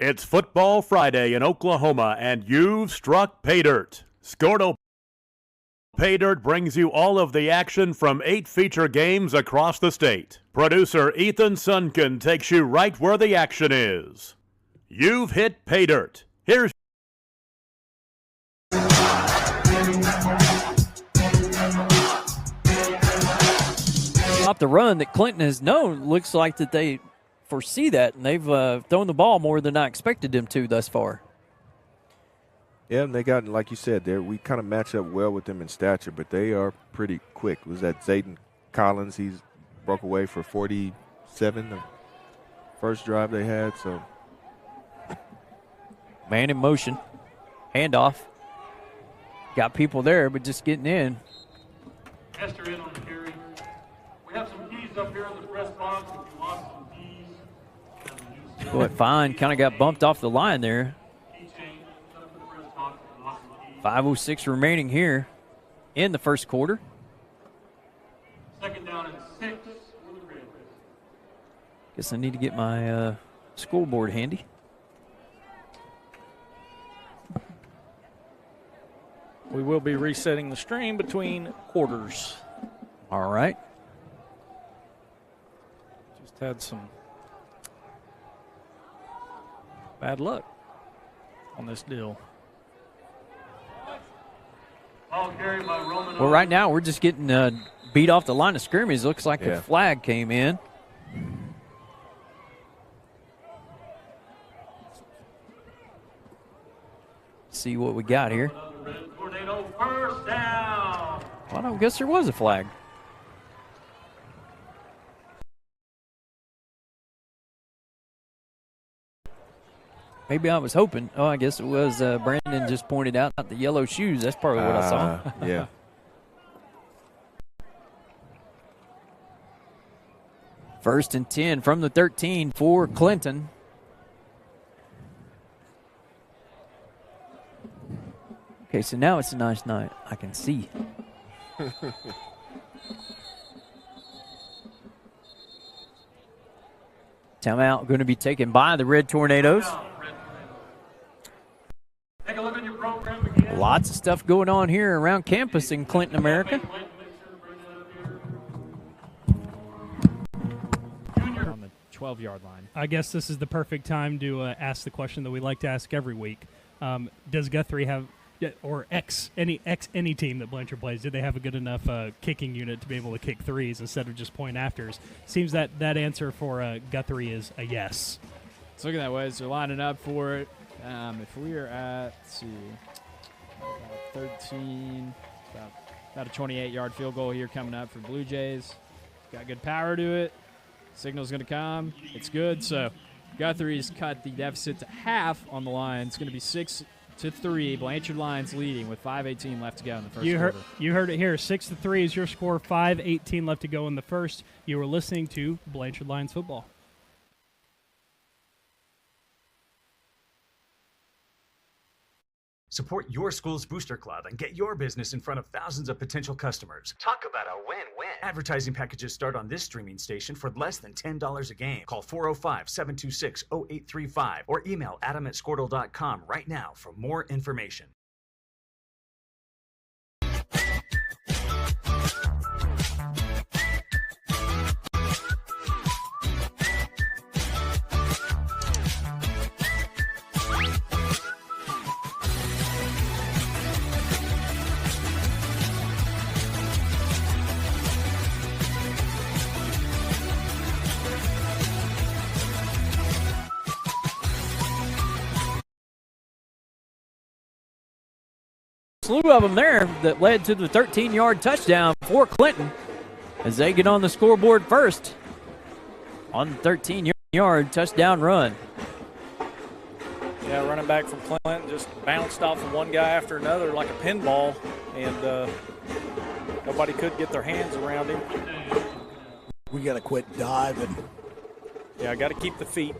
It's Football Friday in Oklahoma, and you've struck pay dirt. Skordle Pay Dirt brings you all of the action from 8 feature games across the state. Producer Ethan Sunken takes you right where the action is. You've hit pay dirt. Here's Off the run that Clinton has known. Looks like that they foresee that, and they've thrown the ball more than I expected them to thus far. Yeah, and they got, like you said, we kind of match up well with them in stature, but they are pretty quick. It was that Zayden Collins? He's broke away for 47 the first drive they had. So, man in motion, handoff. Got people there, but just getting in. Esther in on the carry. We have some keys up here in the press box. If you lost some keys. But fine, kind of got bumped off the line there. 5:06 remaining here in the first quarter. Second down and 6 for the Reds. Guess I need to get my scoreboard handy. We will be resetting the stream between quarters. All right. Just had some bad luck on this deal. Well, right now we're just getting beat off the line of scrimmage. Looks like a flag came in. See what we got here. First down. Well, I don't guess there was a flag. Maybe I was hoping. Oh, I guess it was Brandon just pointed out the yellow shoes. That's probably what I saw. Yeah. First and 10 from the 13 for Clinton. Okay, so now it's a nice night. I can see. Timeout going to be taken by the Red Tornadoes. Take a look at your program again. Lots of stuff going on here around campus in Clinton, America. On the 12-yard line. I guess this is the perfect time to ask the question that we like to ask every week. Does Guthrie have, or any team that Blanchard plays, did they have a good enough kicking unit to be able to kick threes instead of just point afters? Seems that answer for Guthrie is a yes. It's looking that way as they're lining up for it. If we are at, let's see, about 13, about a 28-yard field goal here coming up for Blue Jays. Got good power to it. Signal's going to come. It's good. So Guthrie's cut the deficit to half on the line. It's going to be 6-3. Blanchard Lions leading with 5:18 left to go in the first quarter. You heard it here. 6-3 is your score. 5:18 left to go in the first. You were listening to Blanchard Lions football. Support your school's booster club and get your business in front of thousands of potential customers. Talk about a win-win. Advertising packages start on this streaming station for less than $10 a game. Call 405-726-0835 or email adam@skordle.com right now for more information. Slew of them there that led to the 13-yard touchdown for Clinton as they get on the scoreboard first on the 13-yard touchdown run. Yeah, running back from Clinton just bounced off of one guy after another like a pinball, and nobody could get their hands around him. We got to quit diving. Yeah, got to keep the feet.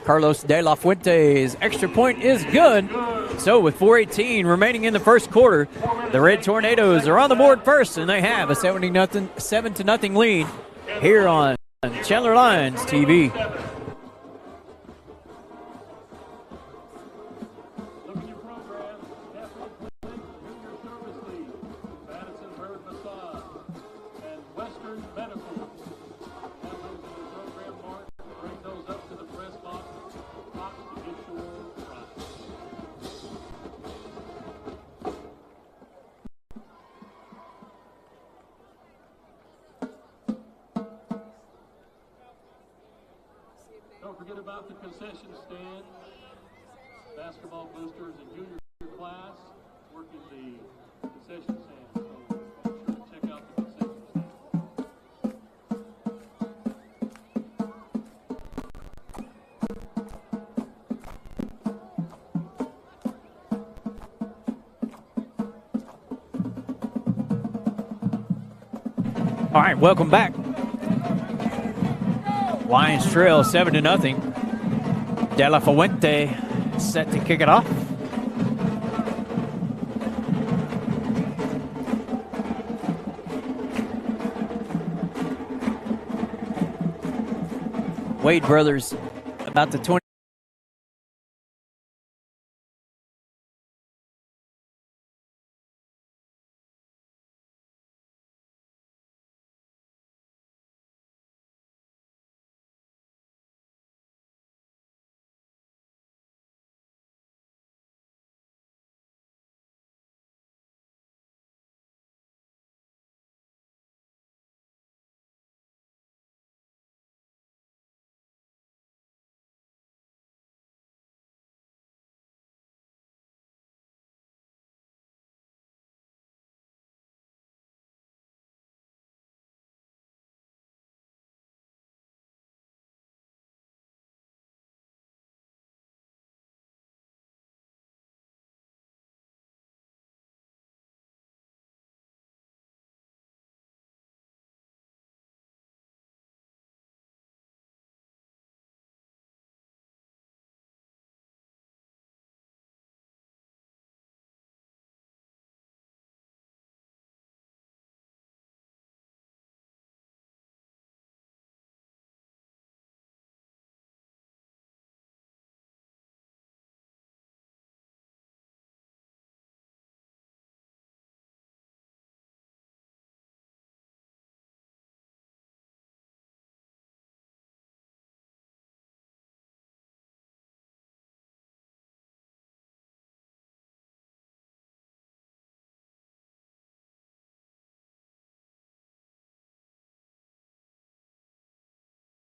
Carlos De La Fuente's extra point is good. So with 4:18 remaining in the first quarter, the Red Tornadoes are on the board first, and they have a 7-0 lead here on Chandler Lions TV. Don't forget about the concession stand. Basketball boosters and junior class working the concession stand. So be sure to check out the concession stand. All right, welcome back. Lions trail 7-0. De La Fuente set to kick it off. Wade brothers about the 20.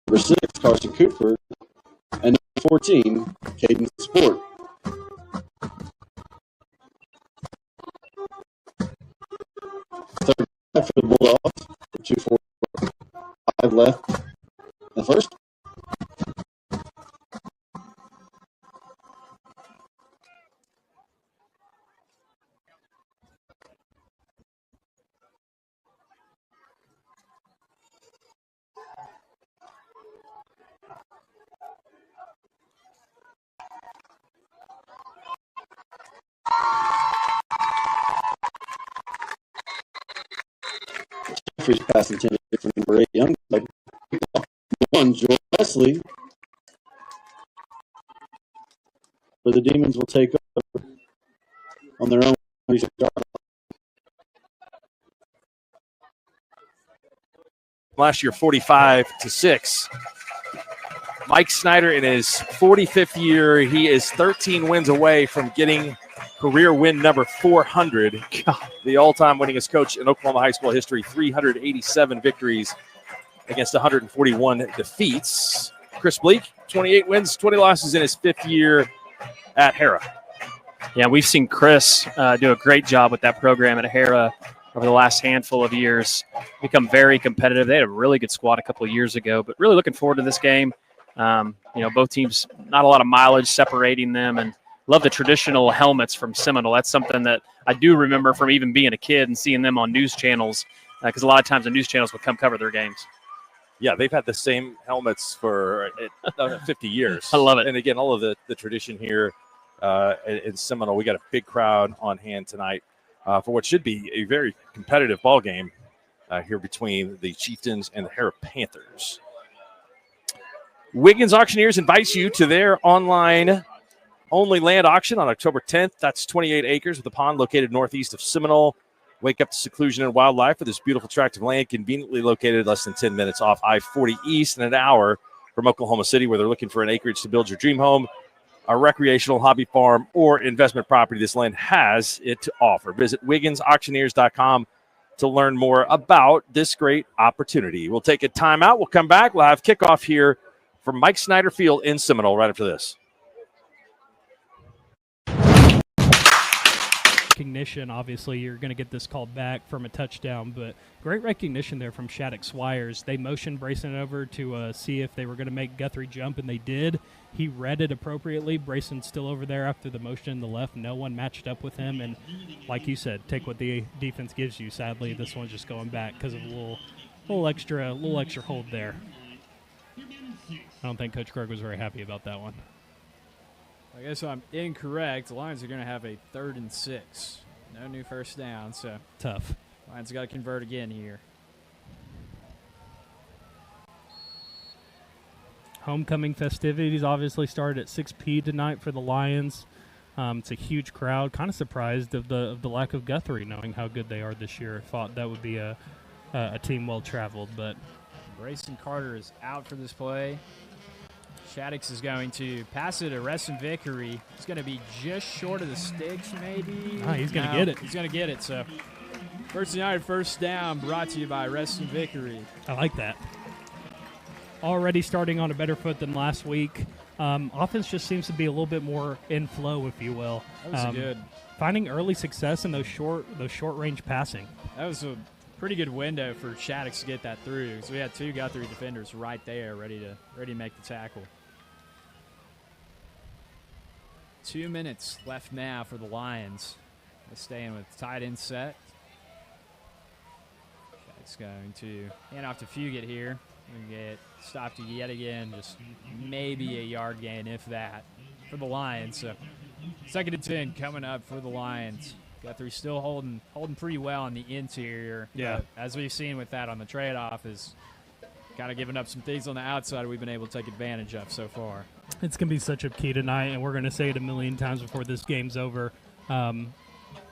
Number 6, Carson Cooper, and number 14, Caden Sport. Third for the Bulldogs, 2-4-5 left. The first. Jeffrey's pass intended for number 8, Young. One, Joel Wesley. Where the Demons will take over on their own. Last year, 45-6. Mike Snyder in his 45th year, he is 13 wins away from getting career win number 400. The all-time winningest coach in Oklahoma high school history, 387 victories against 141 defeats. Chris Bleak, 28 wins, 20 losses in his 5th year at Hera. Yeah, we've seen Chris do a great job with that program at Hera over the last handful of years, become very competitive. They had a really good squad a couple of years ago, but really looking forward to this game. Both teams, not a lot of mileage separating them, and love the traditional helmets from Seminole. That's something that I do remember from even being a kid and seeing them on news channels, because a lot of times the news channels would come cover their games. Yeah, they've had the same helmets for 50 years. I love it. And again, all of the tradition here in Seminole. We got a big crowd on hand tonight for what should be a very competitive ball game here between the Chieftains and the Hera Panthers. Wiggins Auctioneers invites you to their online-only land auction on October 10th. That's 28 acres with a pond located northeast of Seminole. Wake up to seclusion and wildlife with this beautiful tract of land conveniently located less than 10 minutes off I-40 East and an hour from Oklahoma City, where they're looking for an acreage to build your dream home, a recreational hobby farm, or investment property. This land has it to offer. Visit WigginsAuctioneers.com to learn more about this great opportunity. We'll take a timeout. We'll come back. We'll have kickoff here from Mike Snyder Field in Seminole right after this. Recognition, obviously, you're going to get this called back from a touchdown, but great recognition there from Shattuck Swires. They motioned Brayson over to see if they were going to make Guthrie jump, and they did. He read it appropriately. Brayson's still over there after the motion in the left. No one matched up with him, and like you said, take what the defense gives you. Sadly, this one's just going back because of a little extra hold there. I don't think Coach Krug was very happy about that one. I guess I'm incorrect. The Lions are going to have a 3rd and 6. No new first down, so tough. Lions got to convert again here. Homecoming festivities obviously started at 6 p.m. tonight for the Lions. It's a huge crowd. Kind of surprised of the lack of Guthrie, knowing how good they are this year. Thought that would be a team well traveled, but Brayson Carter is out for this play. Shaddix is going to pass it to Reston Vickery. It's going to be just short of the sticks, maybe. He's going to get it. He's going to get it. So, First United first down brought to you by Reston Vickery. I like that. Already starting on a better foot than last week. Offense just seems to be a little bit more in flow, if you will. That was good. Finding early success in those short range passing. That was a pretty good window for Shaddix to get that through. So we had 2 Guthrie defenders right there, ready to make the tackle. 2 minutes left now for the Lions. They're staying with tight end set. Shaddix going to hand off to Fugit here. And get stopped yet again, just maybe a yard gain, if that, for the Lions. So 2nd and 10 coming up for the Lions. Guthrie still holding pretty well on the interior. Yeah. As we've seen with that on the trade-off, is kind of giving up some things on the outside we've been able to take advantage of so far. It's going to be such a key tonight, and we're going to say it a million times before this game's over.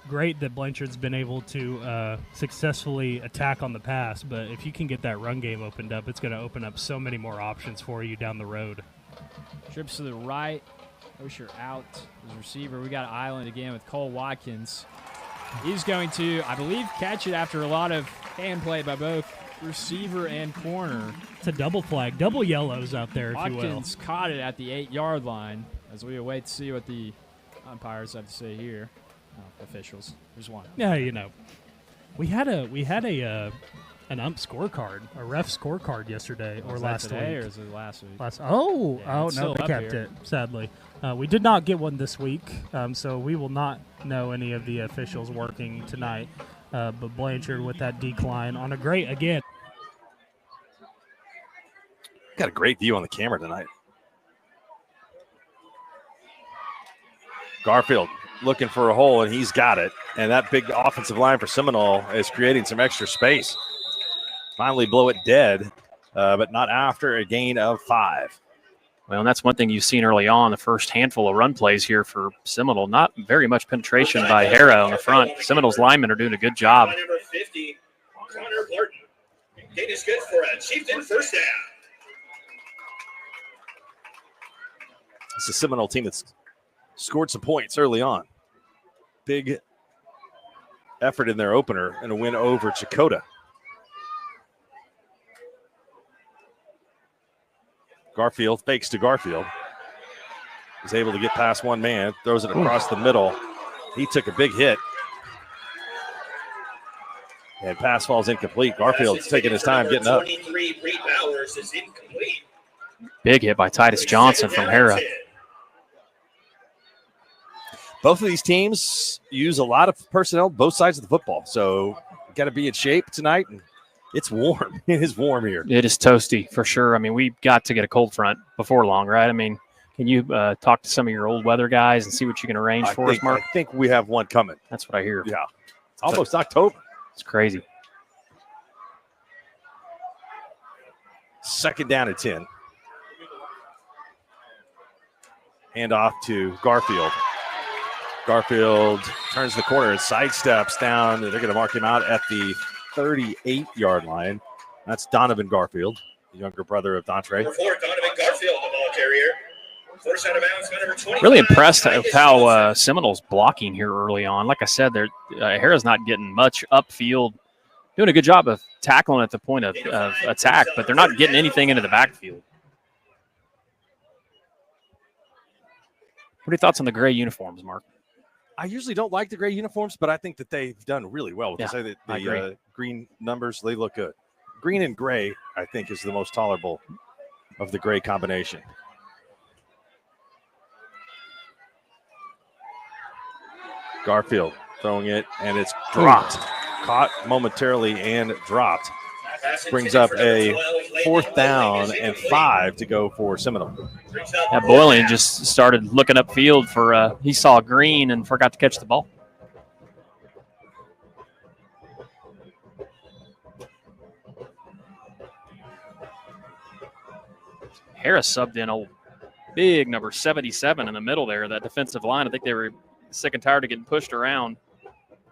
Great that Blanchard's been able to successfully attack on the pass, but if you can get that run game opened up, it's going to open up so many more options for you down the road. Trips to the right. Osher out as receiver. We got Island again with Cole Watkins. He's going to, I believe, catch it after a lot of hand play by both receiver and corner. It's a double flag, double yellows out there, if you will. Watkins caught it at the 8-yard line as we await to see what the umpires have to say here. Oh, officials. There's one. Yeah, we had an ump scorecard, a ref scorecard yesterday or last week. Or is it last week? No, they kept it. Sadly, we did not get one this week, so we will not know any of the officials working tonight. But Blanchard with that decline on a great again. Got a great view on the camera tonight. Garfield looking for a hole, and he's got it. And that big offensive line for Seminole is creating some extra space. Finally blow it dead, but not after a gain of 5. Well, and that's one thing you've seen early on, the first handful of run plays here for Seminole. Not very much penetration by Hara on the front. Seminole's linemen are doing a good job. Number 50, Connor Barton. Gain is good for a Chieftain first down. It's a Seminole team that's scored some points early on. Big effort in their opener and a win over Chakota. Garfield fakes to Garfield. He's able to get past one man, throws it across the middle. He took a big hit. And pass falls incomplete. Garfield's taking his time getting up. 23, Reed Bowers is incomplete. Big hit by Titus Johnson from Hara. Both of these teams use a lot of personnel, both sides of the football. So got to be in shape tonight. And it's warm. It is warm here. It is toasty for sure. I mean, we've got to get a cold front before long, right? I mean, can you talk to some of your old weather guys and see what you can arrange for us, Mark? I think we have one coming. That's what I hear. Yeah. It's almost October. It's crazy. 2nd down and 10. Hand off to Garfield. Garfield turns the corner and sidesteps down. They're going to mark him out at the 38-yard line. That's Donovan Garfield, the younger brother of Dontre. Donovan Garfield, the ball carrier. First out of bounds, number 25. Really impressed with how Seminole's blocking here early on. Like I said, Hara's not getting much upfield. Doing a good job of tackling at the point of attack, but they're not getting anything into the backfield. What are your thoughts on the gray uniforms, Mark? I usually don't like the gray uniforms, but I think that they've done really well with Yeah, this. I agree. The green numbers, they look good. Green and gray, I think, is the most tolerable of the gray combination. Garfield throwing it, and it's dropped. Caught momentarily and dropped. Brings up a 4th down and 5 to go for Seminole. Yeah, Boylan just started looking upfield for he saw green and forgot to catch the ball. Harris subbed in old big number 77 in the middle there, that defensive line. I think they were sick and tired of getting pushed around.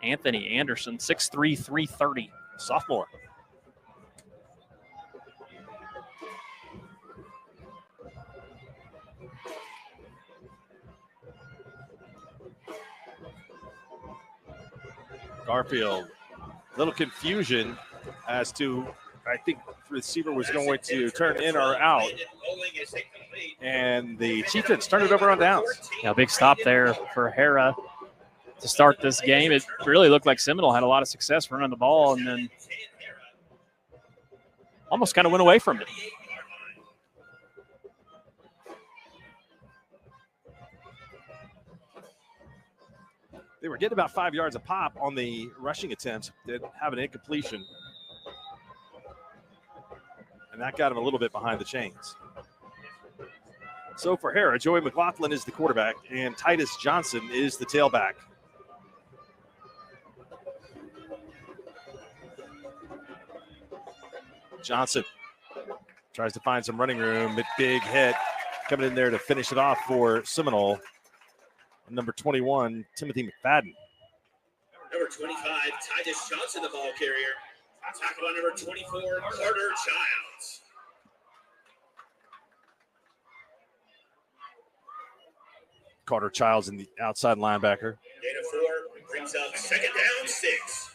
Anthony Anderson, 6'3", 330. Sophomore. Garfield, little confusion as to, I think the receiver was going to turn in or out. And the Chieftains turned it over on downs. Yeah, big stop there for Hera to start this game. It really looked like Seminole had a lot of success running the ball and then almost kind of went away from it. They were getting about 5 yards a pop on the rushing attempts. Did have an incompletion. And that got him a little bit behind the chains. So for Hera, Joey McLaughlin is the quarterback, and Titus Johnson is the tailback. Johnson tries to find some running room. Big hit coming in there to finish it off for Seminole. Number 21, Timothy McFadden. Number 25, Titus Johnson, the ball carrier. Tackle on number 24, Carter Childs. Carter Childs in the outside linebacker. Gain of 4 brings up 2nd down, 6.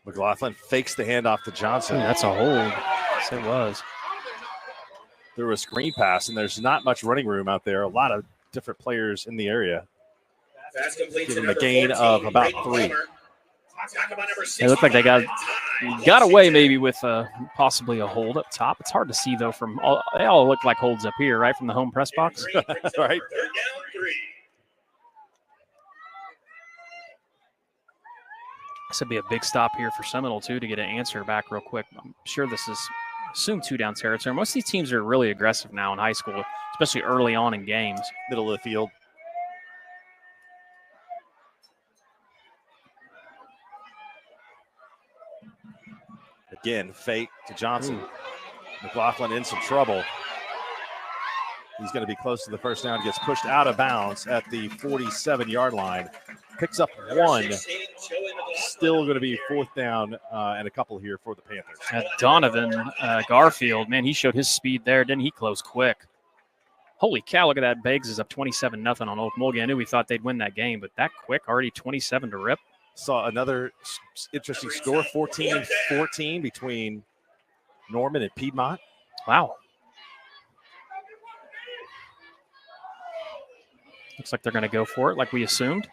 McLaughlin fakes the handoff to Johnson. Ooh, that's a hold. Yes, it was. There was a screen pass, and there's not much running room out there. A lot of different players in the area. Give him a gain of about 3. It looked like they got away maybe with possibly a hold up top. It's hard to see, though, from all. They all look like holds up here, right, from the home press box. Right. This would be a big stop here for Seminole, too, to get an answer back real quick. I'm sure this is assumed 2-down territory. Most of these teams are really aggressive now in high school, especially early on in games. Middle of the field. Again, fake to Johnson. McLaughlin in some trouble. He's going to be close to the first down. Gets pushed out of bounds at the 47-yard line. Picks up 1. Still going to be 4th down and a couple here for the Panthers. Donovan Garfield, man, he showed his speed there. Didn't he close quick? Holy cow, look at that. Beggs is up 27-0 on Old Mulligan. I knew we thought they'd win that game, but that quick, already 27 to rip. Saw another interesting score, 14-14 between Norman and Piedmont. Wow. Looks like they're going to go for it like we assumed.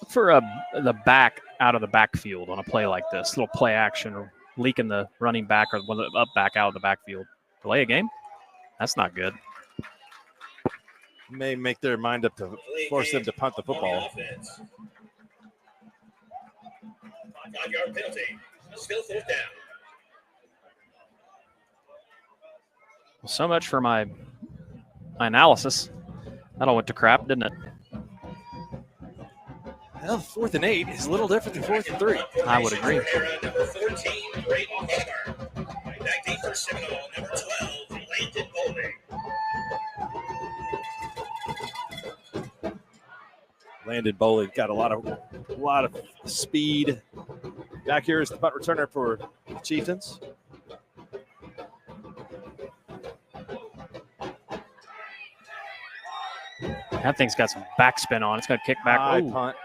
Look for the back out of the backfield on a play like this. Little play action, or leaking the running back or one of the up back out of the backfield. Delay a game? That's not good. May make their mind up to force them to punt the football. 5-yard penalty. Still 4th down. Well, so much for my analysis. That all went to crap, didn't it? Well, 4th and 8 is a little different than 4th and 3. I would agree. Number 14, Braden Palmer. Back deep for Seminole, number 12, Landon Bowling. Landon Bowling got a lot of speed. Back here is the punt returner for the Chieftains. That thing's got some backspin on. It's going to kick back. High Ooh. punt.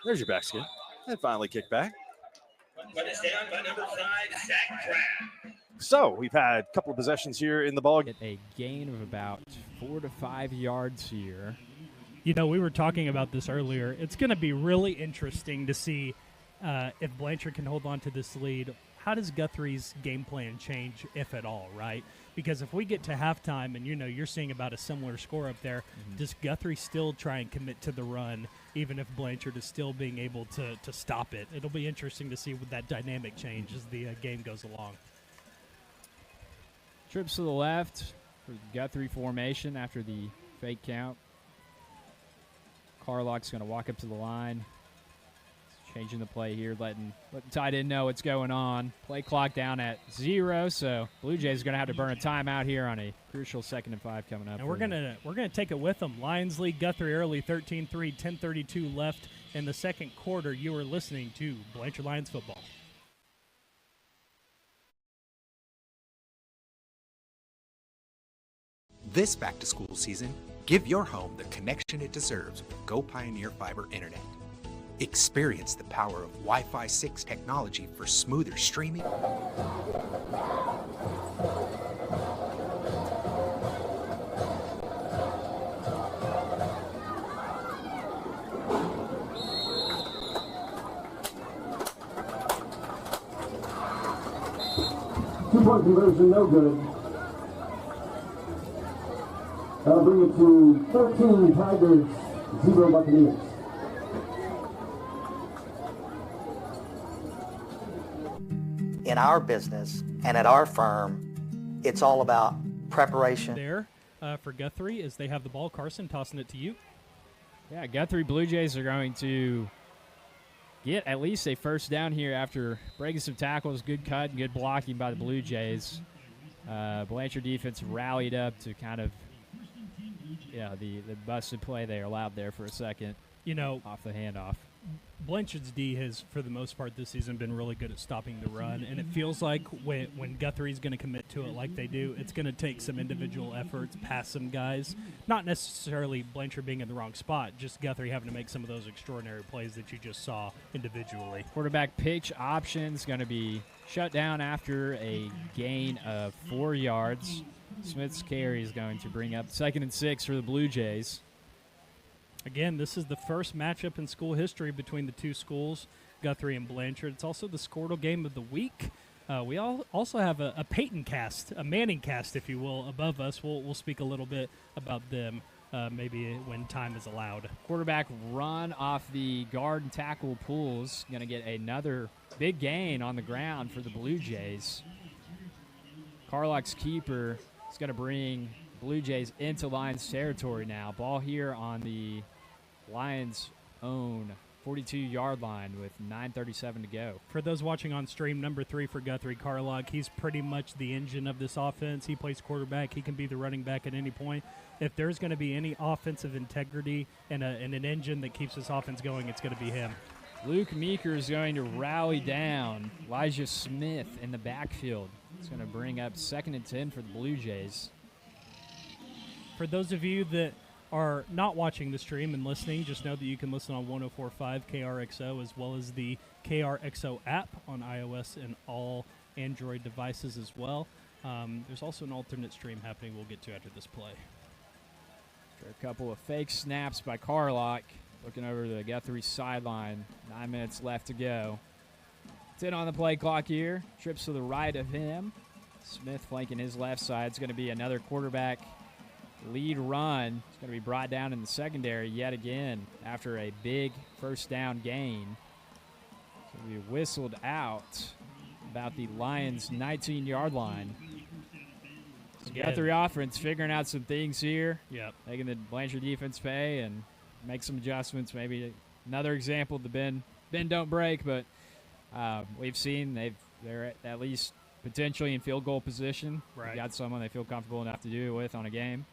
There's your backspin. And finally kick back. Punt is down by number 5, Zach Pratt. So we've had a couple of possessions here in the ball. Get a gain of about 4 to 5 yards here. You know, we were talking about this earlier. It's going to be really interesting to see if Blanchard can hold on to this lead. How does Guthrie's game plan change, if at all, right? Because if we get to halftime and, you're seeing about a similar score up there, does Guthrie still try and commit to the run, even if Blanchard is still being able to stop it? It'll be interesting to see what that dynamic change as the game goes along. Trips to the left for Guthrie formation after the fake count. Carlock's going to walk up to the line. Changing the play here, letting tight end know what's going on. Play clock down at 0, so Blue Jays are going to have to burn a timeout here on a crucial 2nd and 5 coming up. And we're gonna take it with them. Lions lead Guthrie early, 13-3, 10:32 left in the second quarter. You are listening to Blanchard Lions football. This back-to-school season, give your home the connection it deserves with Go Pioneer Fiber Internet. Experience the power of Wi-Fi 6 technology for smoother streaming. Two-point conversion, no good. That'll bring it to 13 Tigers, 0 Buccaneers. In our business and at our firm, it's all about preparation. There for Guthrie as they have the ball. Carson, tossing it to you. Yeah, Guthrie Blue Jays are going to get at least a first down here after breaking some tackles. Good cut and good blocking by the Blue Jays. Blanchard defense rallied up to kind of, the busted play they allowed there for a second. Off the handoff. Blanchard's D has, for the most part this season, been really good at stopping the run, and it feels like when Guthrie's going to commit to it like they do, it's going to take some individual efforts past some guys. Not necessarily Blanchard being in the wrong spot, just Guthrie having to make some of those extraordinary plays that you just saw individually. Quarterback pitch option's going to be shut down after a gain of 4 yards. Smith's carry is going to bring up 2nd and 6 for the Blue Jays. Again, this is the first matchup in school history between the two schools, Guthrie and Blanchard. It's also the Skordle game of the week. We also have a Peyton cast, a Manning cast, if you will, above us. We'll speak a little bit about them maybe when time is allowed. Quarterback run off the guard and tackle pulls. Going to get another big gain on the ground for the Blue Jays. Carlock's keeper is going to bring Blue Jays into Lions territory now. Ball here on the Lions' own 42-yard line with 9:37 to go. For those watching on stream, number 3 for Guthrie, Carlock, he's pretty much the engine of this offense. He plays quarterback. He can be the running back at any point. If there's going to be any offensive integrity and an engine that keeps this offense going, it's going to be him. Luke Meeker is going to rally down Elijah Smith in the backfield. It's going to bring up 2nd and 10 for the Blue Jays. For those of you that are not watching the stream and listening, just know that you can listen on 104.5 KRXO as well as the KRXO app on iOS and all Android devices as well. There's also an alternate stream happening we'll get to after this play. After a couple of fake snaps by Carlock, looking over the Guthrie sideline, 9 minutes left to go. 10 on the play clock here. Trips to the right of him. Smith flanking his left side. It's going to be another quarterback lead run. It's going to be brought down in the secondary yet again after a big first down gain. So we whistled out about the Lions' 19-yard line. So Guthrie offense figuring out some things here. Yep. Making the Blanchard defense pay and make some adjustments. Maybe another example of the bend don't break, but we've seen they're at least potentially in field goal position. Right. They've got someone they feel comfortable enough to do it with on a game.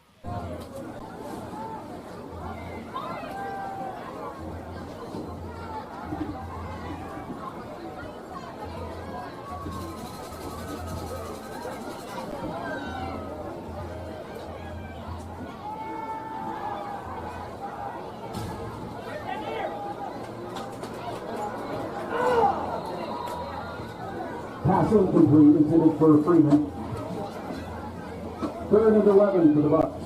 Pass incomplete, intended for Freeman. 3rd and 11 for the Bucks.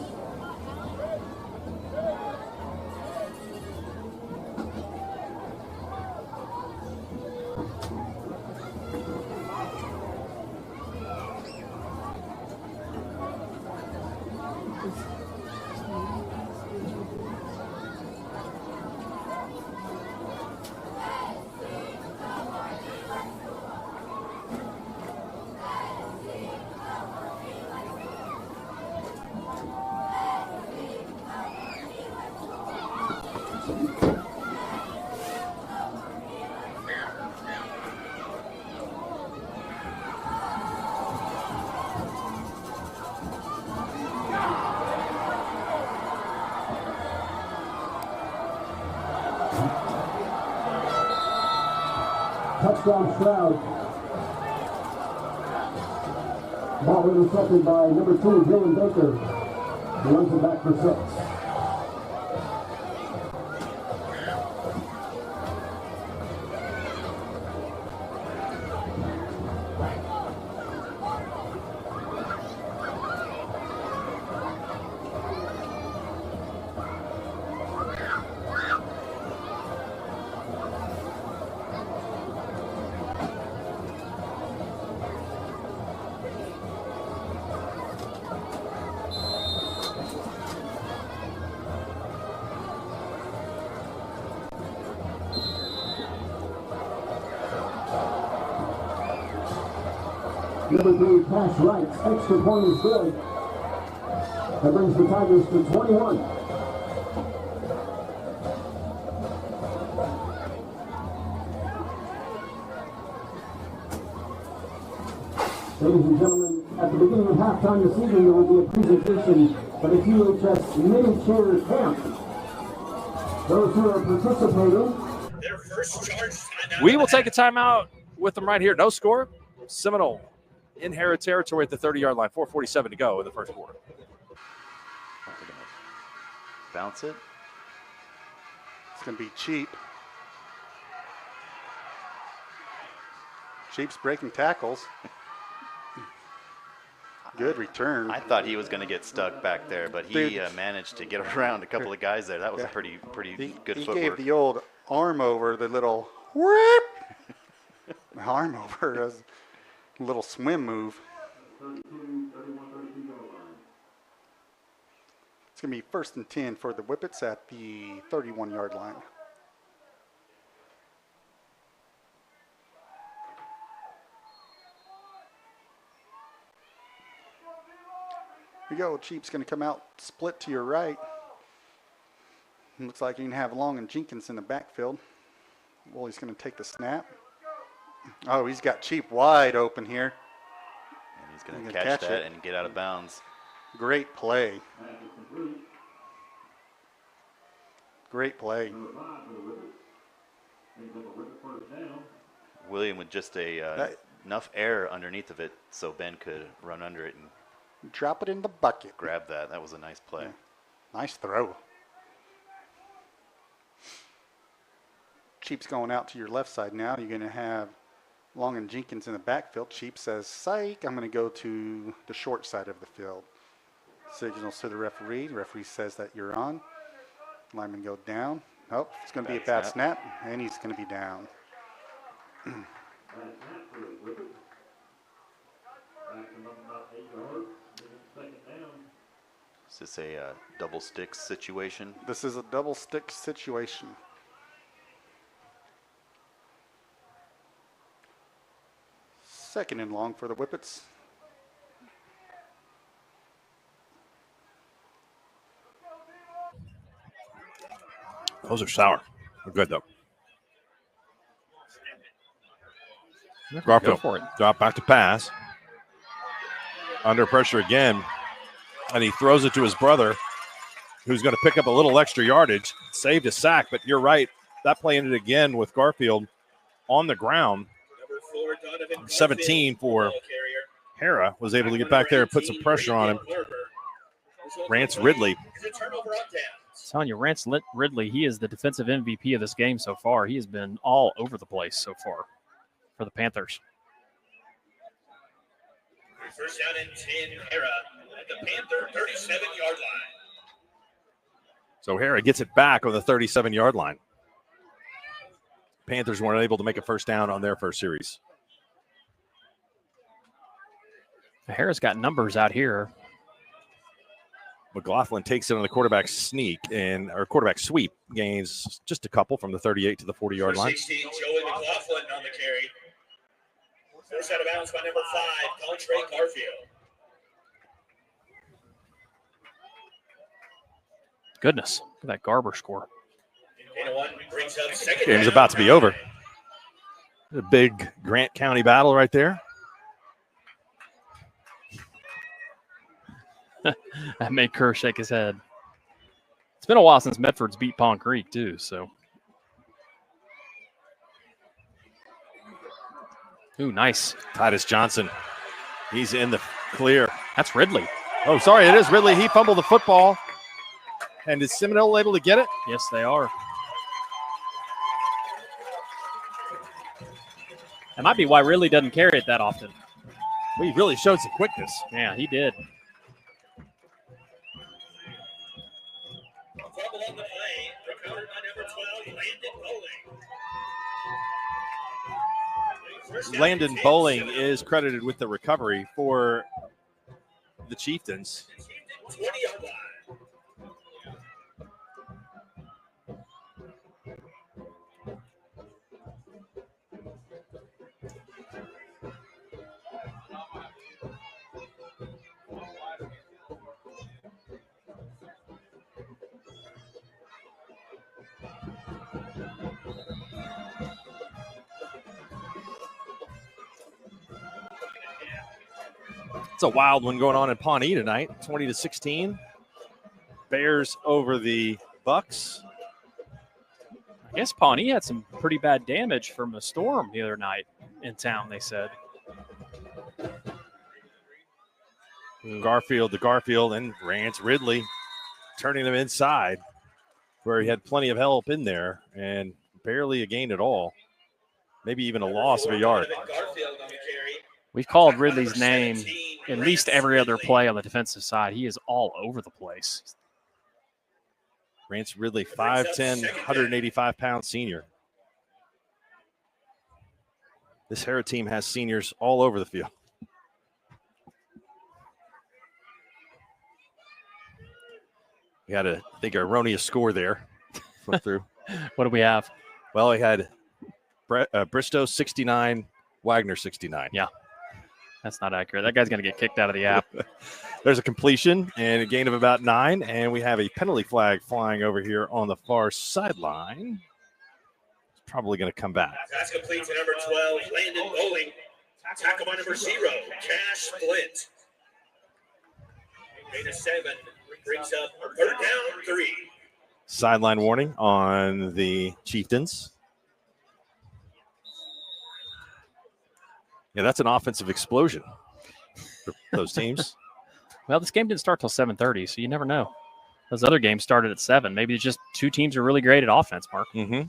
Touchdown Stroud. Ball intercepted by number 2, Dylan Baker. He runs it back for 6. Number 3, pass right. Extra point is good. That brings the Tigers to 21. Ladies and gentlemen, at the beginning of halftime this evening, there will be a presentation by the QHS Mini Cheer Camp. Those who are participating. Their first charge timeout. We will take a timeout with them right here. No score. Seminole in Hera territory at the 30-yard line. 4:47 to go in the first quarter. Bounce it. It's going to be Cheap. Cheap's breaking tackles. Good return. I thought he was going to get stuck back there, but he managed to get around a couple of guys there. That was a pretty good footwork. He gave the old arm over, the little whoop. Arm over as a little swim move. It's going to be 1st and 10 for the Whippets at the 31-yard line. Here you go. Cheap's going to come out, split to your right. Looks like you can have Long and Jenkins in the backfield. Woolley's going to take the snap. Oh, he's got Cheap wide open here. And he's going to catch that and get out of bounds. Great play. Great play. William with just enough air underneath of it so Ben could run under it and drop it in the bucket. Grab that. That was a nice play. Yeah. Nice throw. Cheap's going out to your left side now. You're going to have Long and Jenkins in the backfield. Cheap says, psych, I'm going to go to the short side of the field. Signals to the referee. The referee says that you're on. Lineman go down. Oh, it's going to be a bad snap, and he's going to be down. Is this a double sticks situation? This is a double stick situation. Second and long for the Whippets. Those are sour. They're good, though. Garfield for it. Drop back to pass. Under pressure again. And he throws it to his brother, who's going to pick up a little extra yardage. Saved a sack, but you're right. That play ended again with Garfield on the ground. 17 for Hera was able to get back there and put some pressure on him. Rance Ridley. I'm telling you, Rance Ridley, he is the defensive MVP of this game so far. He has been all over the place so far for the Panthers. First down and 10, Hera at the Panther 37-yard line. So Hera gets it back on the 37-yard line. Panthers weren't able to make a first down on their first series. Harris got numbers out here. McLaughlin takes it on the quarterback sneak or quarterback sweep, gains just a couple from the 38 to the 40-yard line. 16, Joey McLaughlin on the carry. First out of bounds by number 5, Dontre Garfield. Goodness, look at that Garber score. Brings up second Game's down. about to be over. A big Grant County battle right there. That made Kerr shake his head. It's been a while since Medford's beat Pond Creek, too, so. Ooh, nice. Titus Johnson. He's in the clear. That's Ridley. Oh, sorry, it is Ridley. He fumbled the football. And is Seminole able to get it? Yes, they are. That might be why Ridley doesn't carry it that often. Well, he really showed some quickness. Yeah, he did. Fumble on the play, recovered by number 12, Landon Bowling. Landon Bowling is credited with the recovery for the Chieftains. 20-yard line. It's a wild one going on in Pawnee tonight. 20-16. Bears over the Bucks. I guess Pawnee had some pretty bad damage from a storm the other night in town, they said. Garfield to Garfield and Rance Ridley turning them inside where he had plenty of help in there and barely a gain at all. Maybe even a loss of a yard. We've called Ridley's name at least every other play on the defensive side. He is all over the place. Rance Ridley, 5'10", 185-pound senior. This Hera team has seniors all over the field. We had a, I think, erroneous score there. Flip through. What do we have? Well, we had Bristow 69, Wagner 69. Yeah, that's not accurate. That guy's going to get kicked out of the app. There's a completion and a gain of about 9, and we have a penalty flag flying over here on the far sideline. It's probably going to come back. Pass complete to number 12, Landon Bowling. Tackle by number 0, Cash Flint. Gain of 7, brings up third down 3. Sideline warning on the Chieftains. Yeah, that's an offensive explosion for those teams. Well, this game didn't start till 7:30, so you never know. Those other games started at 7. Maybe it's just two teams are really great at offense, Mark. Mm-hmm.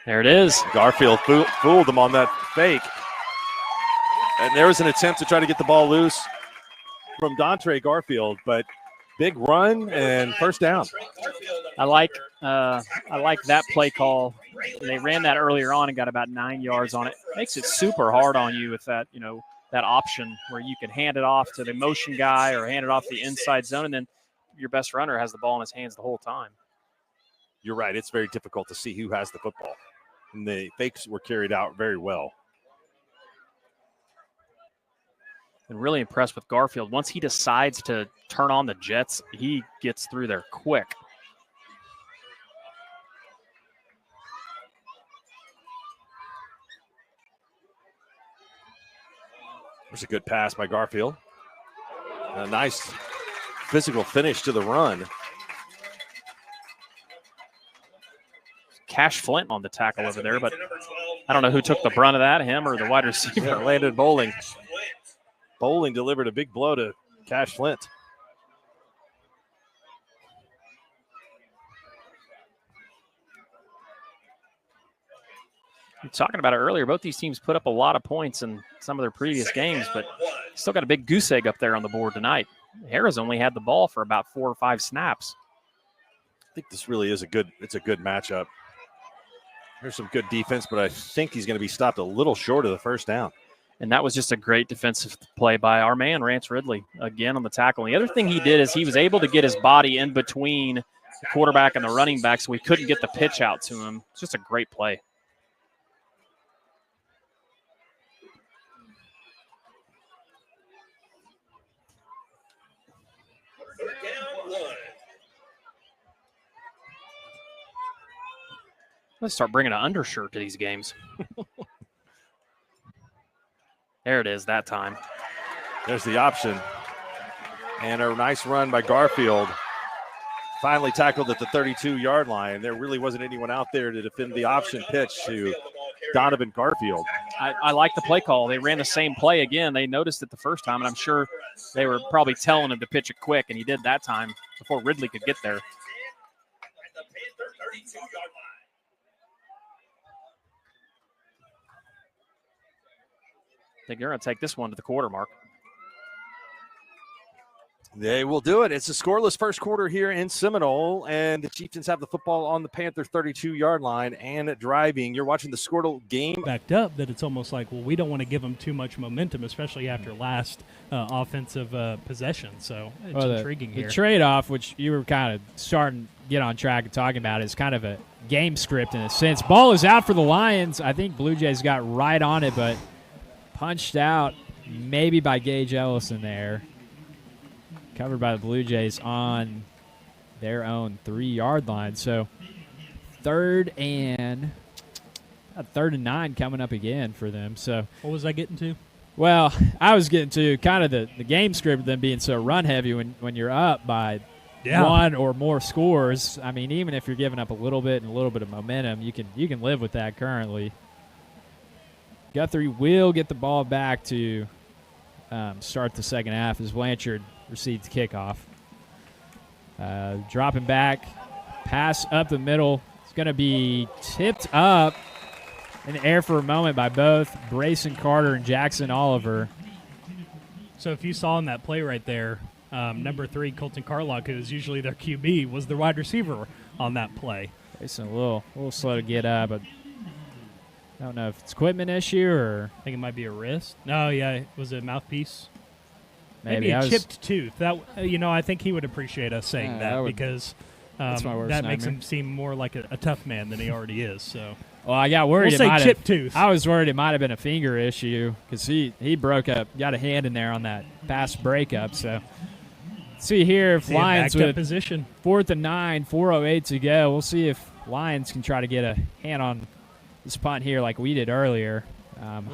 There it is. Garfield fooled them on that fake. And there was an attempt to try to get the ball loose from Dontre Garfield, but big run and first down. I like that play call. They ran that earlier on and got about 9 yards on it. Makes it super hard on you with that, that option where you can hand it off to the motion guy or hand it off the inside zone, and then your best runner has the ball in his hands the whole time. You're right. It's very difficult to see who has the football. And the fakes were carried out very well. And really impressed with Garfield. Once he decides to turn on the jets, he gets through there quick. There's a good pass by Garfield. A nice physical finish to the run. Cash Flint on the tackle over there, but I don't know who took the brunt of that, him or the wide receiver. Yeah, Landon Bowling. Bowling delivered a big blow to Cash Flint. We're talking about it earlier. Both these teams put up a lot of points in some of their previous games, but still got a big goose egg up there on the board tonight. Harrah's only had the ball for about 4 or 5 snaps. I think this really is a good matchup. There's some good defense, but I think he's going to be stopped a little short of the first down. And that was just a great defensive play by our man, Rance Ridley, again on the tackle. And the other thing he did is he was able to get his body in between the quarterback and the running back, so we couldn't get the pitch out to him. It's just a great play. Let's start bringing an undershirt to these games. There it is that time. There's the option. And a nice run by Garfield. Finally tackled at the 32-yard line. There really wasn't anyone out there to defend the option pitch to Donovan Garfield. I like the play call. They ran the same play again. They noticed it the first time, and I'm sure they were probably telling him to pitch it quick, and he did that time before Ridley could get there. I think they're going to take this one to the quarter mark. They will do it. It's a scoreless first quarter here in Seminole, and the Chieftains have the football on the Panther 32-yard line and driving. You're watching the Skordle game. Backed up that it's almost like, well, we don't want to give them too much momentum, especially after last offensive possession. So it's intriguing here. The trade-off, which you were kind of starting to get on track of talking about, is kind of a game script in a sense. Ball is out for the Lions. I think Blue Jays got right on it, but punched out maybe by Gage Ellison there. Covered by the Blue Jays on their own 3-yard line. So third and 9 coming up again for them. So what was I getting to? Well, I was getting to kind of the game script of them being so run heavy when you're up by one or more scores. I mean, even if you're giving up a little bit and a little bit of momentum, you can live with that currently. Guthrie will get the ball back to start the second half as Blanchard receives the kickoff. Dropping back, pass up the middle. It's going to be tipped up in the air for a moment by both Brayson Carter and Jackson Oliver. So if you saw in that play right there, number 3, Colton Carlock, who is usually their QB, was the wide receiver on that play. Brayson a little slow to get up, but I don't know if it's equipment issue or I think it might be a wrist. No, yeah, it was a mouthpiece. Maybe a chipped tooth. That I think he would appreciate us saying that because that makes him seem more like a tough man than he already is. So, well, I got worried. We'll say chipped tooth. I was worried it might have been a finger issue because he broke up, got a hand in there on that pass breakup. So, see here if Lions with position 4th and 9, 4:08 to go. We'll see if Lions can try to get a hand on this punt here like we did earlier.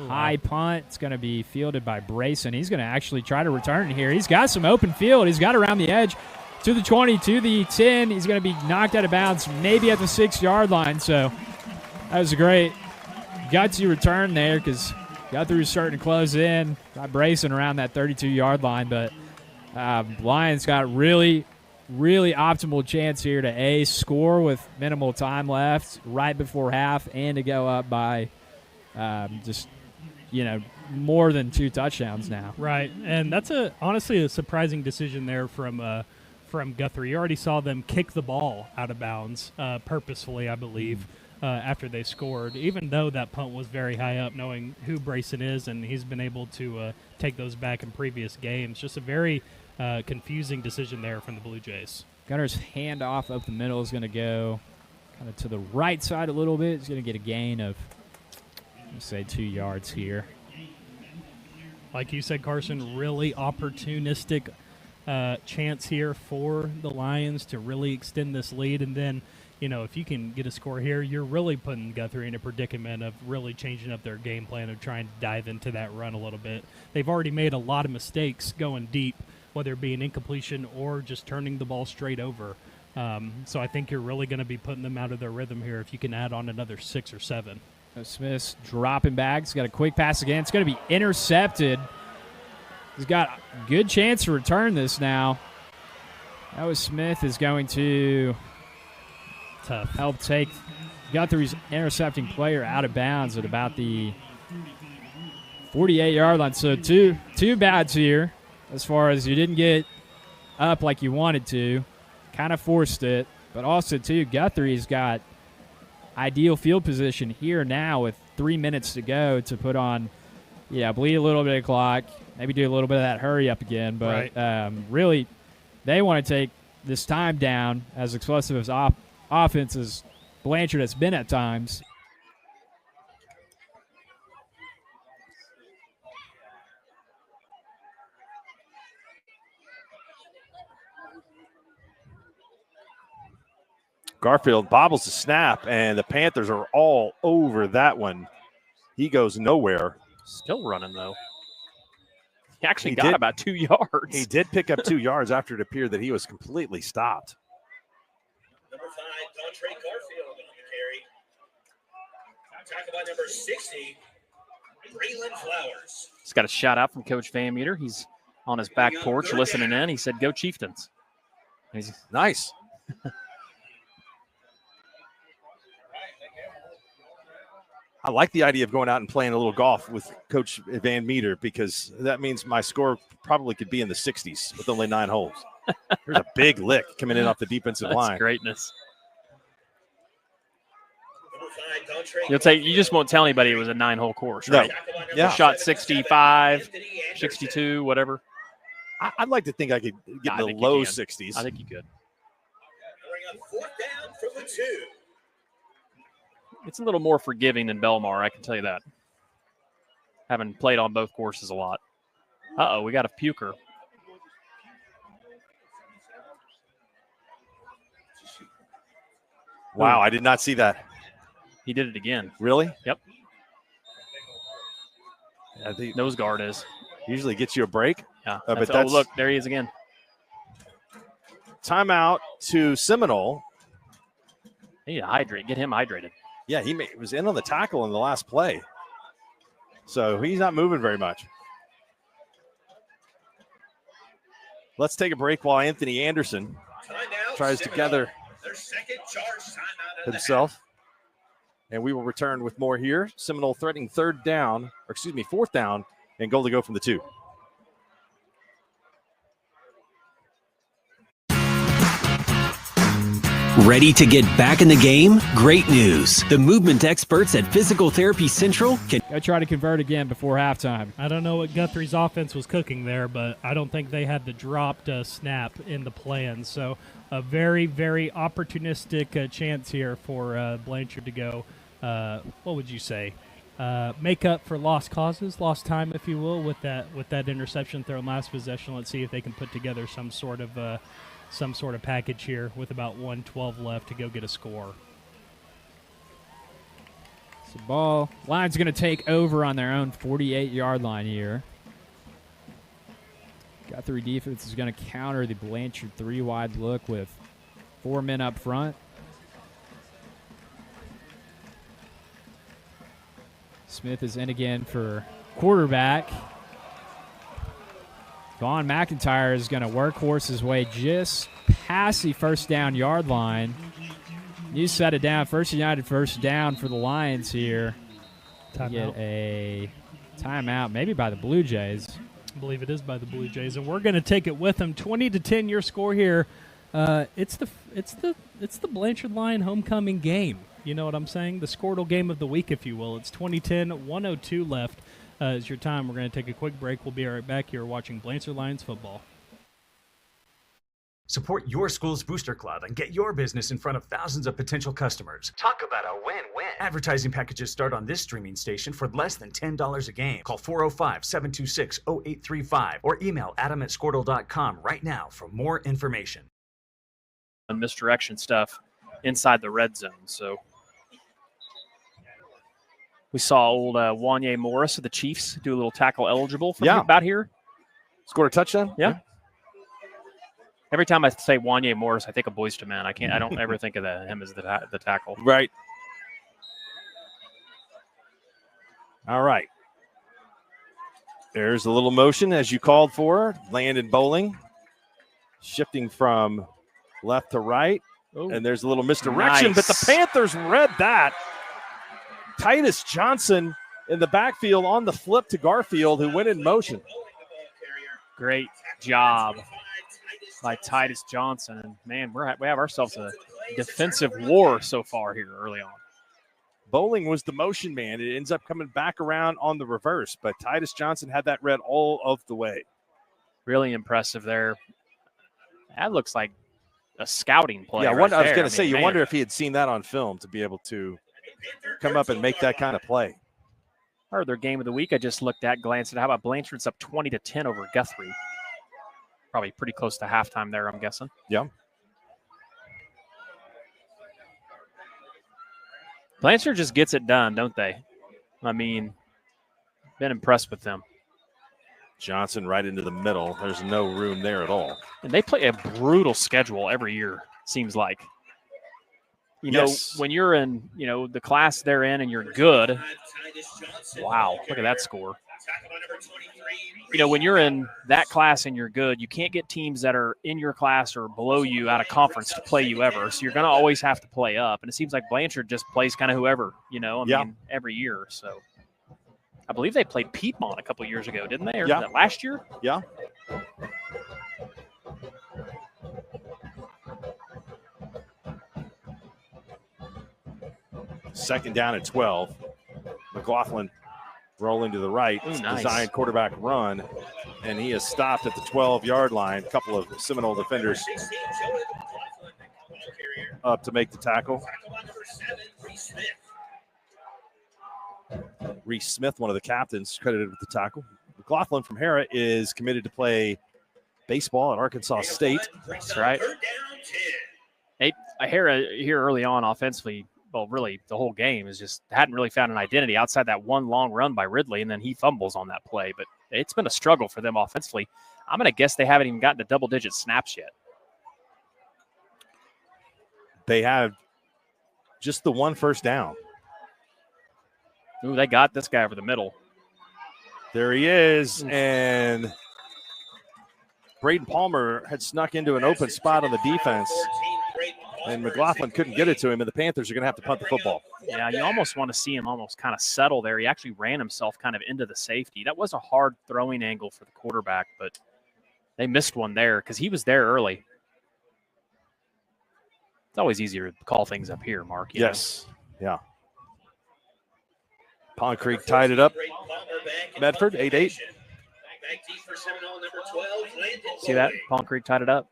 High punt. It's going to be fielded by Brayson. He's going to actually try to return it here. He's got some open field. He's got around the edge to the 20, to the 10. He's going to be knocked out of bounds maybe at the 6-yard line. So that was a great gutsy return there because Guthrie was starting to close in by Brayson around that 32-yard line. But Lions got really optimal chance here to score with minimal time left right before half and to go up by more than 2 touchdowns now. Right, and that's honestly a surprising decision there from Guthrie. You already saw them kick the ball out of bounds purposefully, I believe, after they scored, even though that punt was very high up, knowing who Brayson is, and he's been able to take those back in previous games. Just a very confusing decision there from the Blue Jays. Gunner's handoff up the middle is going to go kind of to the right side a little bit. He's going to get a gain of, let's say, 2 yards here. Like you said, Carson, really opportunistic chance here for the Lions to really extend this lead. And then, if you can get a score here, you're really putting Guthrie in a predicament of really changing up their game plan of trying to dive into that run a little bit. They've already made a lot of mistakes going deep, whether it be an incompletion or just turning the ball straight over. So I think you're really going to be putting them out of their rhythm here if you can add on another 6 or 7. Smith's dropping back. He's got a quick pass again. It's going to be intercepted. He's got a good chance to return this now. That was Smith is going to help take Guthrie's intercepting player out of bounds at about the 48-yard line. So two bads here as far as you didn't get up like you wanted to. Kind of forced it. But also, too, Guthrie's got ideal field position here now with 3 minutes to go to put on, bleed a little bit of clock, maybe do a little bit of that hurry up again. But really, they want to take this time down as explosive as offense as Blanchard has been at times. Garfield bobbles the snap, and the Panthers are all over that one. He goes nowhere. Still running, though. He actually got about 2 yards. He did pick up 2 yards after it appeared that he was completely stopped. Number 5, Dontre Garfield on the carry. Tackle by number 60, Braylon Flowers. He's got a shout out from Coach Van Meter. He's on his back porch listening in. He said, "Go Chieftains." He's nice. I like the idea of going out and playing a little golf with Coach Van Meter because that means my score probably could be in the 60s with only 9 holes. There's a big lick coming in off the defensive line. That's greatness. You just won't tell anybody it was a 9-hole course, right? No. Yeah. Shot 65, 62, whatever. I'd like to think I could get in the low 60s. I think you could. Bring up 4th down from the 2. It's a little more forgiving than Belmar, I can tell you that. Having played on both courses a lot. Uh-oh, we got a puker. Wow, I did not see that. He did it again. Really? Yep. Yeah, the nose guard is. Usually gets you a break. Yeah. But oh, look, there he is again. Timeout to Seminole. He need to hydrate. Get him hydrated. Yeah, he was in on the tackle in the last play. So he's not moving very much. Let's take a break while Anthony Anderson tries to gather himself. And we will return with more here. Seminole threatening 4th down, and goal to go from the 2. Ready to get back in the game? Great news. The movement experts at Physical Therapy Central can try to convert again before halftime. I don't know what Guthrie's offense was cooking there, but I don't think they had the dropped snap in the plan. So a very, very opportunistic chance here for Blanchard to go, what would you say, make up for lost causes, lost time, if you will, with that interception thrown last possession. Let's see if they can put together some sort of package here with about 1:12 left to go get a score. So ball line's going to take over on their own 48-yard line here. Guthrie defense is going to counter the Blanchard 3-wide look with 4 men up front. Smith is in again for quarterback. Vaughn McIntyre is going to workhorse his way just past the 1st down yard line. You set it down. First United first down for the Lions here. Timeout. Get a timeout, maybe by the Blue Jays. I believe it is by the Blue Jays, and we're going to take it with them. 20-10 your score here. It's the Blanchard Lion homecoming game. You know what I'm saying? The Skordle game of the week, if you will. It's 20-10, 1:02 left. Is your time. We're going to take a quick break. We'll be right back. You're watching Blanchard Lions football. Support your school's booster club and get your business in front of thousands of potential customers. Talk about a win-win. Advertising packages start on this streaming station for less than $10 a game. Call 405-726-0835 or email adam@skordle.com right now for more information. And misdirection stuff inside the red zone. So we saw old Wanye Morris of the Chiefs do a little tackle eligible from about here. Scored a touchdown? Yeah. Every time I say Wanye Morris, I think of Boyz II Men. I don't ever think of him as the tackle. Right. All right. There's a little motion as you called for. Landon Bowling shifting from left to right. And there's a little misdirection, but the Panthers read that. Titus Johnson in the backfield on the flip to Garfield, who went in motion. Great job by Titus Johnson. And, man, we have ourselves a defensive war so far here early on. Bowling was the motion man. It ends up coming back around on the reverse, but Titus Johnson had that read all of the way. Really impressive there. That looks like a scouting play. Yeah, right I was there. going to say, you man. wonder if he had seen that on film to be able to come up and make that kind of play. Or their game of the week I just looked at, glanced at. How about Blanchard's up 20-10 over Guthrie? Probably pretty close to halftime there, I'm guessing. Yeah. Blanchard just gets it done, don't they? I mean, been impressed with them. Johnson right into the middle. There's no room there at all. And they play a brutal schedule every year, seems like. You know, when you're in, the class they're in and you're good. Wow, look at that score. When you're in that class and you're good, you can't get teams that are in your class or below you out of conference to play you ever. So you're going to always have to play up. And it seems like Blanchard just plays kind of whoever, mean, every year. So I believe they played Piedmont a couple years ago, didn't they? Or was that last year? Yeah. Second down at 12. McLaughlin rolling to the right. Ooh, nice. Designed quarterback run. And he is stopped at the 12-yard line. A couple of Seminole defenders up to make the tackle. Reese Smith, one of the captains, credited with the tackle. McLaughlin from Hera is committed to play baseball at Arkansas State. That's right. Hey, Hera here early on offensively, well, really the whole game is just hadn't really found an identity outside that one long run by Ridley, and then he fumbles on that play. But it's been a struggle for them offensively. I'm going to guess they haven't even gotten to double-digit snaps yet. They have just the one first down. Ooh, they got this guy over the middle. There he is, and Braden Palmer had snuck into an open spot on the defense, and McLaughlin couldn't get it to him, and the Panthers are going to have to punt the football. Yeah, you almost want to see him almost kind of settle there. He actually ran himself kind of into the safety. That was a hard throwing angle for the quarterback, but they missed one there because he was there early. It's always easier to call things up here, Mark. Yes, yeah. Pond Creek tied it up. Medford, 8-8. See that? Pond Creek tied it up.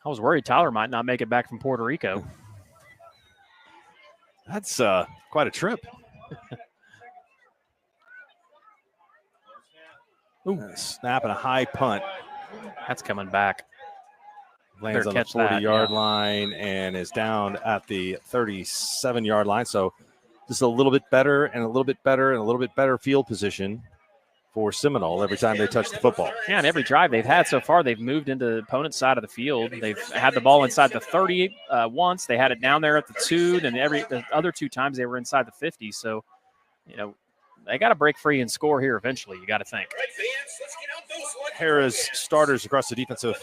I was worried Tyler might not make it back from Puerto Rico. That's quite a trip. Ooh, snap and a high punt. That's coming back. Lands on the 40-yard line and is down at the 37-yard line. So just a little bit better and a little bit better and a little bit better field position for Seminole every time they touch the football. Yeah, and every drive they've had so far, they've moved into the opponent's side of the field. They've had the ball inside the 30 once. They had it down there at the 2, and the other 2 times they were inside the 50. So, they got to break free and score here eventually, you got to think. Hera's starters across the defensive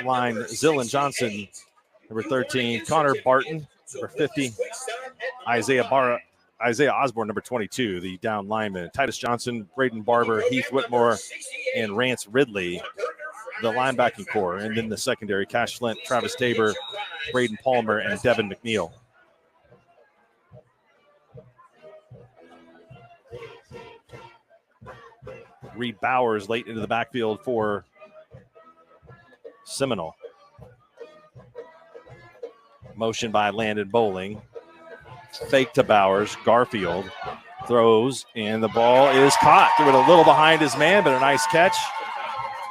line, Zillan Johnson, number 13, Connor Barton, number 50, Isaiah Osborne, number 22, the down lineman, Titus Johnson, Braden Barber, Heath Whitmore, and Rance Ridley, the linebacking core. And then the secondary, Cash Flint, Travis Tabor, Braden Palmer, and Devin McNeil. Reed Bowers late into the backfield for Seminole. Motion by Landon Bowling. Fake to Bowers. Garfield throws, and the ball is caught. Threw it a little behind his man, but a nice catch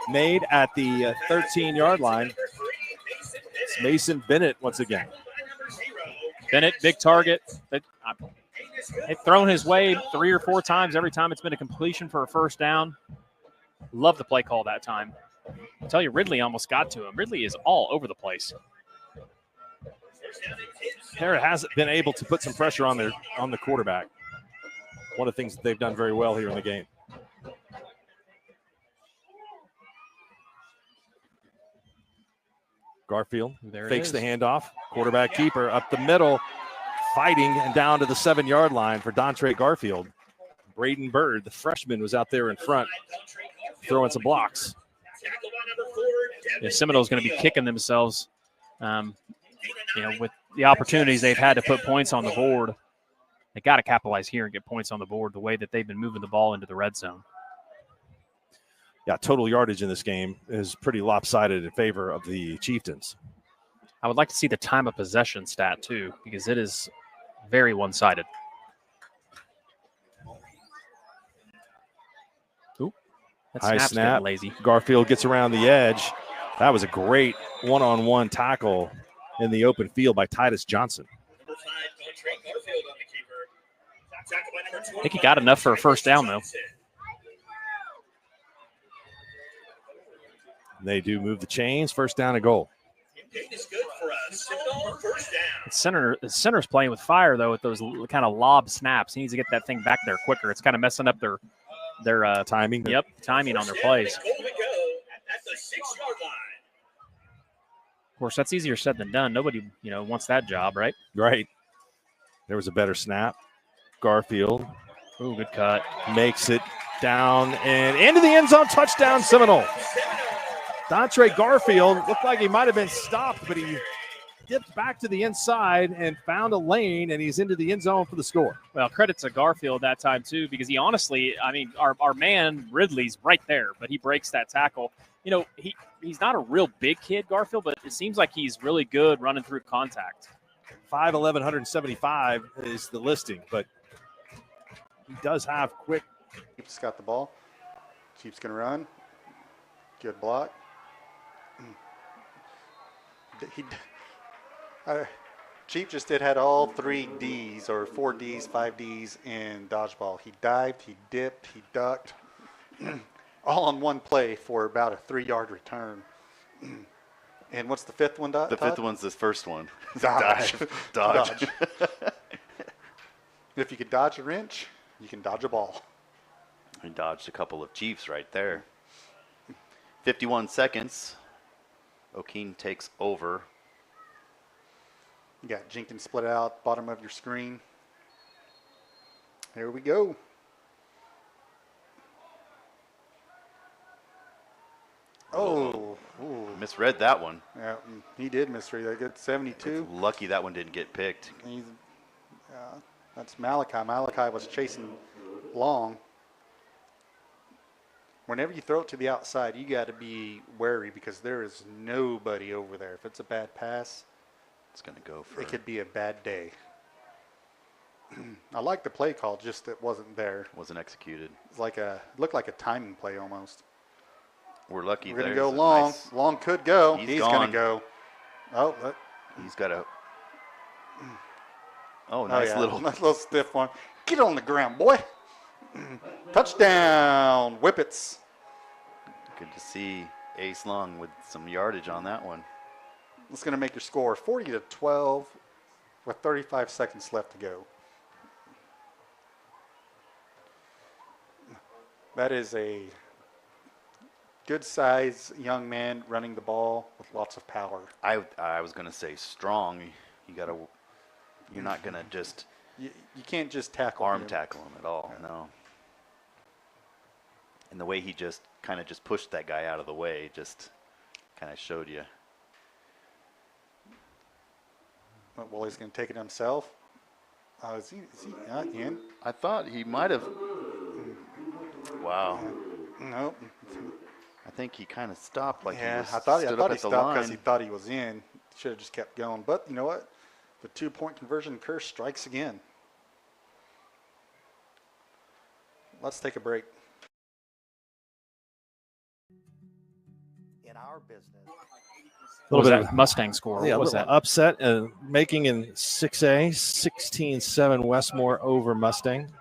made at the 13-yard line. It's Mason Bennett once again. Bennett, big target. They've thrown his way 3 or 4 times. Every time it's been a completion for a first down. Love the play call that time. I tell you, Ridley almost got to him. Ridley is all over the place. Hera hasn't been able to put some pressure on the quarterback. One of the things that they've done very well here in the game. Garfield There it fakes is. the handoff. Quarterback keeper up the middle, fighting and down to the 7-yard line for Dontre Garfield. Braden Bird, the freshman, was out there in front throwing some blocks. If Seminole's going to be kicking themselves, with the opportunities they've had to put points on the board, they got to capitalize here and get points on the board the way that they've been moving the ball into the red zone. Yeah, total yardage in this game is pretty lopsided in favor of the Chieftains. I would like to see the time of possession stat too, because it is very one-sided. Ooh, that High snap's snap. getting lazy. Garfield gets around the edge. That was a great one-on-one tackle in the open field by Titus Johnson. I think he got enough for a first down, though. They do move the chains. First down and goal. The center's playing with fire, though, with those kind of lob snaps. He needs to get that thing back there quicker. It's kind of messing up their timing. Yep, timing on their plays. Of course, that's easier said than done. Nobody, wants that job, right? Right. There was a better snap. Garfield. Ooh, good cut. Makes it down and into the end zone. Touchdown, Seminole. Dontre Garfield looked like he might have been stopped, but he dipped back to the inside and found a lane, and he's into the end zone for the score. Well, credit to Garfield that time, too, because he honestly, our man Ridley's right there, but he breaks that tackle. He's not a real big kid, Garfield, but it seems like he's really good running through contact. 5'11", 175 is the listing, but he does have quick. Chiefs got the ball. Chiefs going to run. Good block. Chief just had all 3 Ds or 4 Ds, 5 Ds in dodgeball. He dived, he dipped, he ducked, all on one play for about a 3-yard return. And what's the 5th one, Todd? The 5th one's the first one. Dodge. Dodge. If you could dodge a wrench, you can dodge a ball. He dodged a couple of Chiefs right there. 51 seconds. O'Keene takes over. You got Jenkins split out, bottom of your screen. Here we go. Oh. Ooh. Misread that one. Yeah, he did misread that. Good 72. It's lucky that one didn't get picked. That's Malachi. Malachi was chasing long. Whenever you throw it to the outside, you got to be wary because there is nobody over there. If it's a bad pass, it's going to go for it. Could be a bad day. I like the play call, just it wasn't there. Wasn't executed. It's like looked like a timing play almost. We're lucky. We're going to go long. Nice. Long could go. He's going to go. Oh, he's got a. Oh, nice little. Nice little stiff one. Get on the ground, boy. Touchdown, Whippets. Good to see Ace Long with some yardage on that one. It's going to make your score 40-12 with 35 seconds left to go. That is a good size young man running the ball with lots of power. I was going to say strong. You're not going to just. You can't just tackle tackle him at all. Yeah. No. And the way he just kind of just pushed that guy out of the way just kind of showed you. Well, he's going to take it himself. Is he not in? I thought he might have. Wow. Nope. I think he kind of stopped like he was. I thought he stopped because he thought he was in. Should have just kept going. But you know what? The 2-point conversion curse strikes again. Let's take a break. In our business. What was that Mustang score? Yeah, what was that? Upset and making in 6A, 16-7 Westmore over Mustang.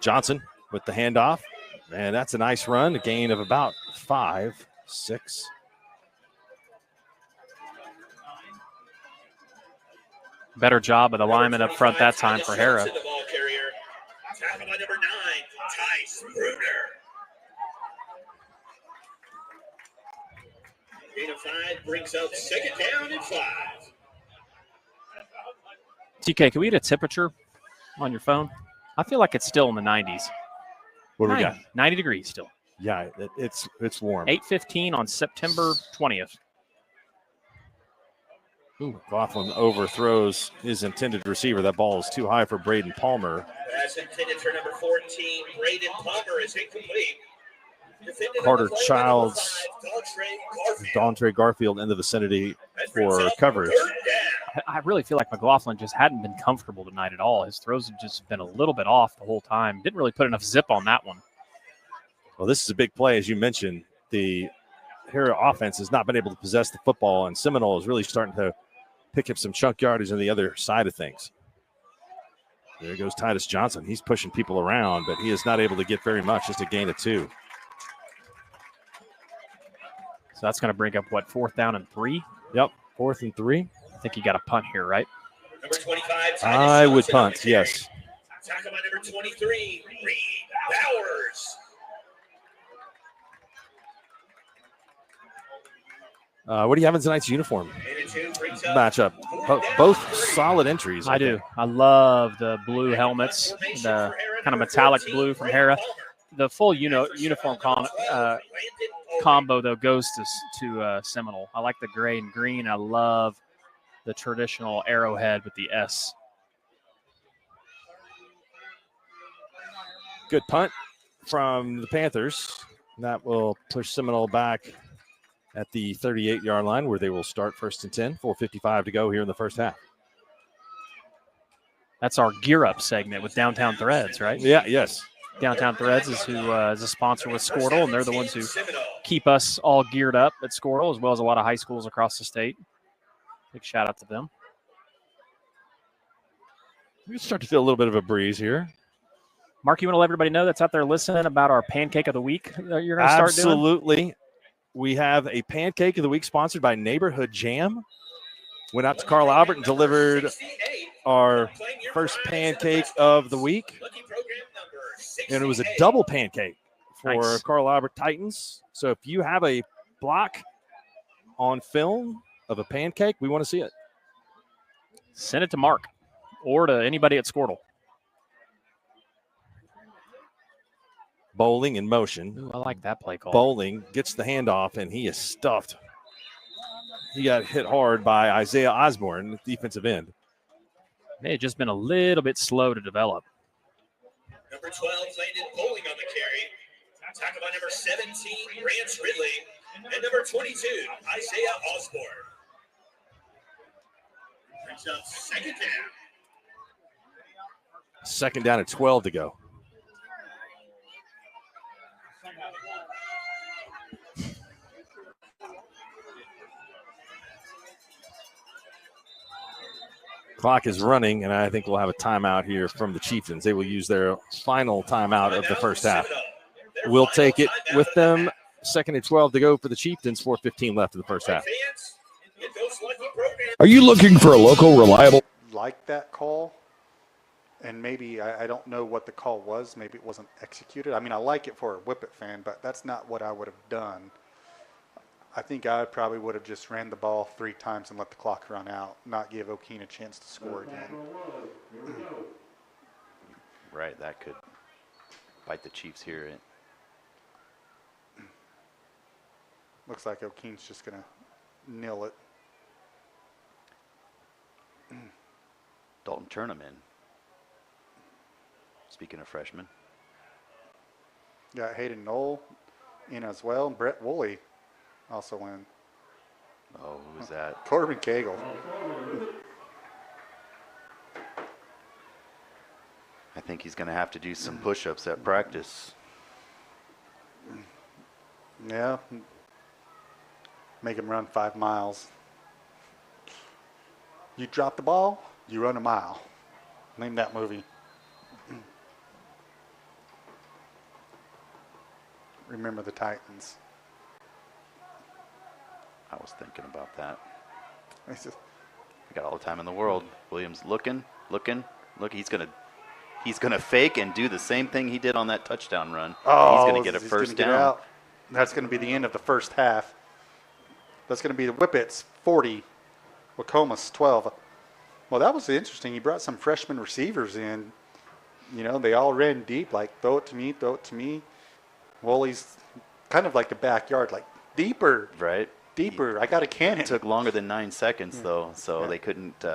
Johnson with the handoff, and that's a nice run, a gain of about 5. 6. Better job of the lineman up front that time for Hera. The ball carrier. Tackle by number 9, Tice Bruner. Gain of 5 brings up 2nd down and 5. TK, can we get a temperature on your phone? I feel like it's still in the 90s. What do we got? 90 degrees still. Yeah, it's warm. 8:15 on September 20th. Ooh, McLaughlin overthrows his intended receiver. That ball is too high for Braden Palmer. Pass intended for number 14, Braden Palmer, is incomplete. Defended Carter on the play by Childs, number 5, Dontre Garfield in the vicinity for coverage. I really feel like McLaughlin just hadn't been comfortable tonight at all. His throws have just been a little bit off the whole time. Didn't really put enough zip on that one. Well, this is a big play, as you mentioned. The Hera offense has not been able to possess the football, and Seminole is really starting to pick up some chunk yardage on the other side of things. There goes Titus Johnson. He's pushing people around, but he is not able to get very much, just a gain of 2. So that's going to bring up, what, 4th down and 3? Yep, 4th and 3. I think you got a punt here, right? Number 25, I would punt, yes. Tackle by number 23, Reed Bowers. What do you have in tonight's uniform matchup? Both solid entries. I do. I love the blue helmets, the kind of metallic blue from Hera. The full uniform combo, though, goes to Seminole. I like the gray and green. I love the traditional arrowhead with the S. Good punt from the Panthers. That will push Seminole back at the 38-yard line, where they will start 1st and 10. 4:55 to go here in the first half. That's our Gear Up segment with Downtown Threads, right? Yeah, yes. Downtown Threads is who is a sponsor with Skordle, and they're the ones who keep us all geared up at Skordle, as well as a lot of high schools across the state. Big shout out to them. We start to feel a little bit of a breeze here. Mark, you want to let everybody know that's out there listening about our Pancake of the Week that you're going to start doing? Absolutely. We have a Pancake of the Week sponsored by Neighborhood Jam. Went out to Carl Albert and delivered our first pancake of the week. And it was a double pancake for Nice. Carl Albert Titans. So if you have a block on film of a pancake, we want to see it. Send it to Mark or to anybody at Skordle. Bowling in motion. Ooh, I like that play call. Bowling gets the handoff, and he is stuffed. He got hit hard by Isaiah Osborne, defensive end. They had just been a little bit slow to develop. Number 12, Landon Bowling on the carry. Tackle by number 17, Rance Ridley. And number 22, Isaiah Osborne. Brings up 2nd down. 2nd down and 12 to go. Clock is running, and I think we'll have a timeout here from the Chieftains. They will use their final timeout of the first half. We'll take it with them. 2nd and 12 to go for the Chieftains. 4:15 left in the first half. Are you looking for a local, reliable? Like that call, and maybe I don't know what the call was. Maybe it wasn't executed. I mean, I like it for a Whippet fan, but that's not what I would have done. I think I probably would have just ran the ball 3 times and let the clock run out, not give O'Keene a chance to score again. Right, that could bite the Chiefs here. Looks like O'Keene's just going to nil it. Dalton Tournament. Speaking of freshmen. Got Hayden Knoll in as well, and Brett Woolley also in. Oh, who's that? Corbin Cagle. I think he's going to have to do some push-ups at practice. Yeah. Make him run 5 miles. You drop the ball, you run a mile. Name that movie. Remember the Titans. I was thinking about that. It's just, We got all the time in the world. Williams looking. He's gonna fake and do the same thing he did on that touchdown run. oh, he's gonna get a first get down. out. That's going to be the end of the first half. That's going to be the Whippets 40, Wacomas 12. Well, that was interesting. He brought some freshman receivers in. You know, they all ran deep, like throw it to me, throw it to me. Wally's kind of like the backyard, like deeper. Right. Deeper. I got a cannon. It took longer than 9 seconds, though, so they couldn't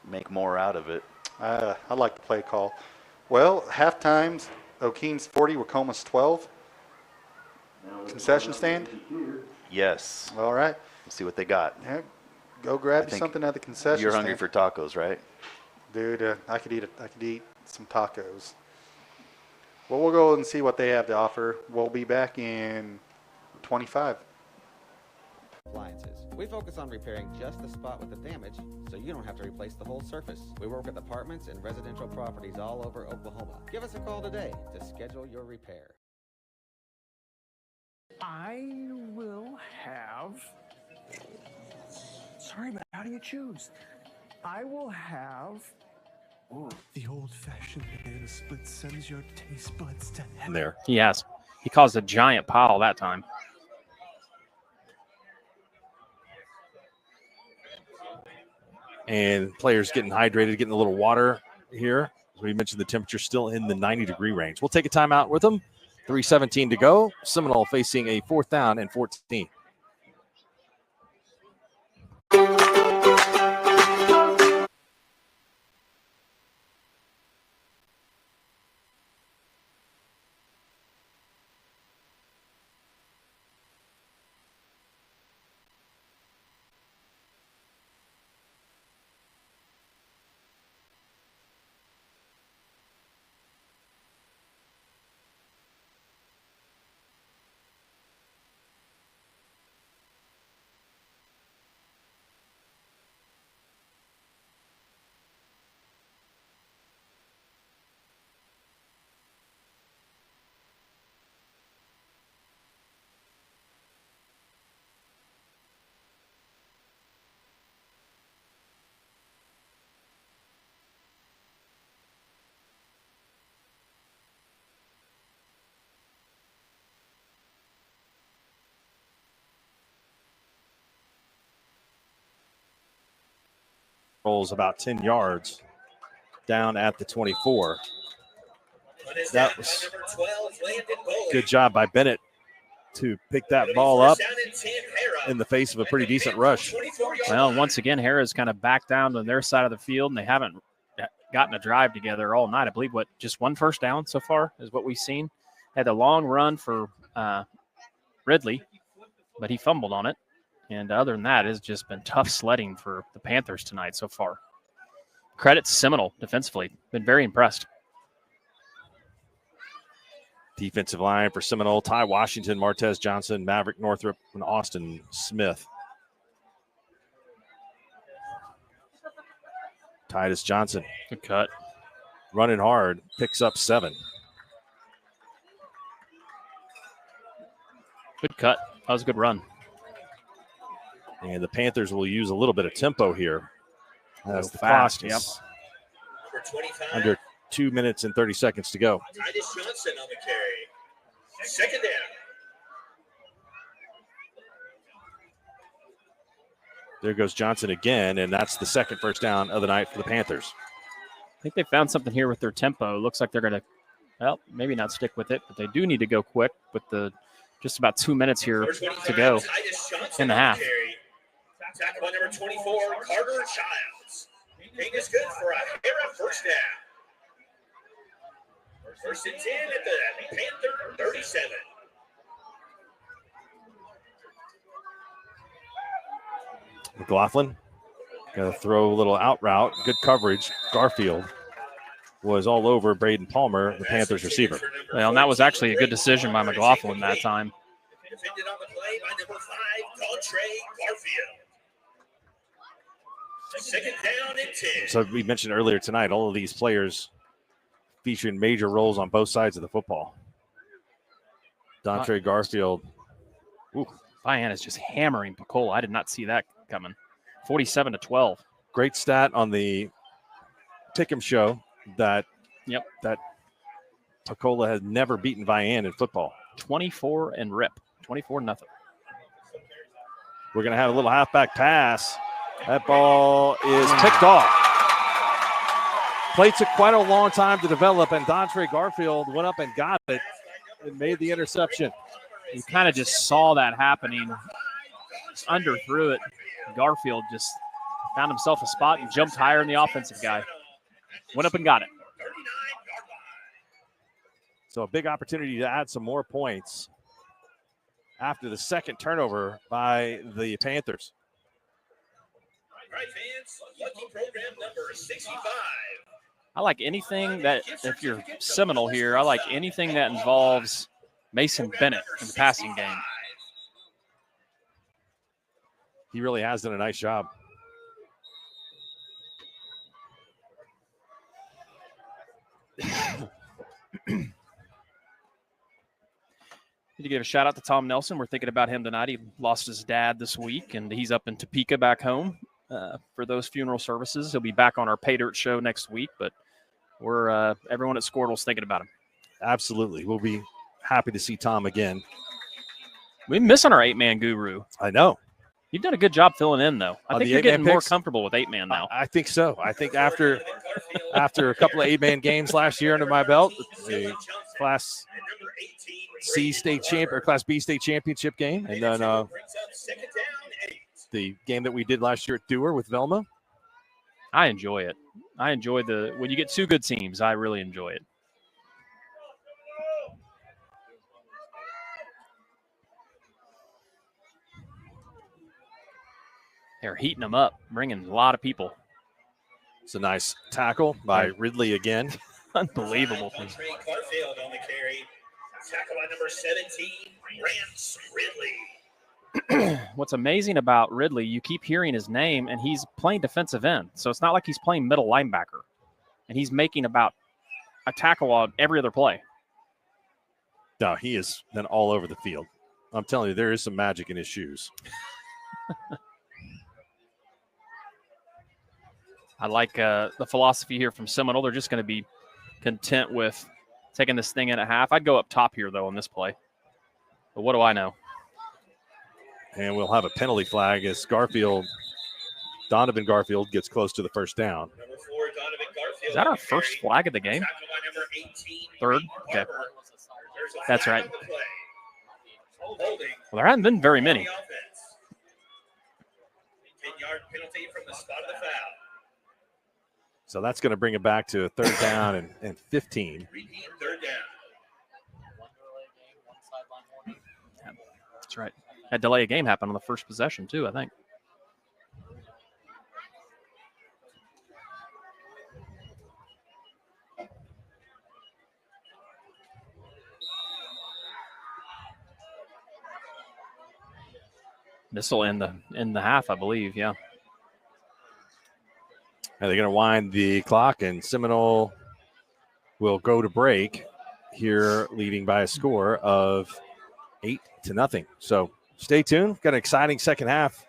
make more out of it. I like the play call. Well, half times, O'Keene's 40, Wacomas 12. Concession stand? Yes. All right. Let's see what they got. Yeah, go grab something at the concession You're stand. hungry for tacos, right? Dude, I could eat some tacos. Well, we'll go and see what they have to offer. We'll be back in 25. Appliances. We focus on repairing just the spot with the damage, so you don't have to replace the whole surface. We work with apartments and residential properties all over Oklahoma. Give us a call today to schedule your repair. I will have. Sorry, but how do you choose? I will have. The old-fashioned banana split sends your taste buds to heaven. There. He has. He caused a giant pile that time. And players getting hydrated, getting a little water here. As we mentioned, the temperature still in the 90-degree range. We'll take a timeout with them. 3:17 to go. Seminole facing a 4th down and 14. Rolls about 10 yards down at the 24. That was good job by Bennett to pick that ball up in the face of a pretty decent rush. Well, once again, Harrah's kind of back down on their side of the field, and they haven't gotten a drive together all night. I believe just one first down so far is what we've seen. Had a long run for Ridley, but he fumbled on it. And other than that, it's just been tough sledding for the Panthers tonight so far. Credit to Seminole defensively. Been very impressed. Defensive line for Seminole: Ty Washington, Martez Johnson, Maverick Northrup, and Austin Smith. Titus Johnson. Good cut. Running hard. Picks up 7. Good cut. That was a good run. And the Panthers will use a little bit of tempo here. As the fast, clock is under 2 minutes and 30 seconds to go. Titus Johnson on the carry. Second down. There goes Johnson again, and that's the second first down of the night for the Panthers. I think they found something here with their tempo. Looks like they're going to, well, maybe not stick with it, but they do need to go quick with the just about 2 minutes here to go in the half. Tackle by number 24, Carter Childs. King is good for a Harrah first down. First and 10 at the Panther 37. McLaughlin going to throw a little out route. Good coverage. Garfield was all over Braden Palmer, the Panthers receiver. Well, and that was actually a good decision by McLaughlin that time. Defended on the play by number 5, Dontre Garfield. Second down and 10. So we mentioned earlier tonight, all of these players featuring major roles on both sides of the football. Dontre Garfield Vian is just hammering Picola. I did not see that coming. 47-12. Great stat on the Pick'em show that Picola has never beaten Vian in football. 24 and rip. 24-0. We're going to have a little halfback pass. That ball is picked off. Play took quite a long time to develop, and Dontre Garfield went up and got it and made the interception. You kind of just saw that happening. Just underthrew it. Garfield just found himself a spot and jumped higher than the offensive guy. Went up and got it. So a big opportunity to add some more points after the second turnover by the Panthers. All right, fans, lucky program number 65. I like anything that, if you're Seminole here, I like anything that involves Mason Bennett in the passing game. He really has done a nice job. Need to give a shout out to Tom Nelson. We're thinking about him tonight. He lost his dad this week, and he's up in Topeka back home for those funeral services. He'll be back on our Pay Dirt show next week, but we're everyone at Skordle's thinking about him. Absolutely. We'll be happy to see Tom again. We're missing our 8-man guru. I know. You've done a good job filling in, though. I think you're getting more comfortable with 8-man now. I think so. I think after a couple of 8-man games last year under my belt, the Class C state champ or Class B state championship game, and then the game that we did last year at Dewar with Velma. I enjoy it. I enjoy when you get two good teams. I really enjoy it. They're heating them up, bringing a lot of people. It's a nice tackle by Ridley again. Unbelievable. Garfield on the carry. Tackle by number 17, Rance Ridley. What's amazing about Ridley, you keep hearing his name, and he's playing defensive end. So it's not like he's playing middle linebacker. And he's making about a tackle on every other play. No, he is then all over the field. I'm telling you, there is some magic in his shoes. I like the philosophy here from Seminole. They're just going to be content with taking this thing in at half. I'd go up top here, though, on this play. But what do I know? And we'll have a penalty flag as Donovan Garfield gets close to the first down. Is that our first flag of the game? Third? Okay. That's right. Well, there haven't been very many. 10-yard penalty from the spot of the foul. So that's going to bring it back to a third down and 15. Third down. That's right. That delay of game happened on the first possession, too, I think. This will end the half, I believe, yeah. And they're going to wind the clock, and Seminole will go to break here, leading by a score of 8-0. So stay tuned. Got an exciting second half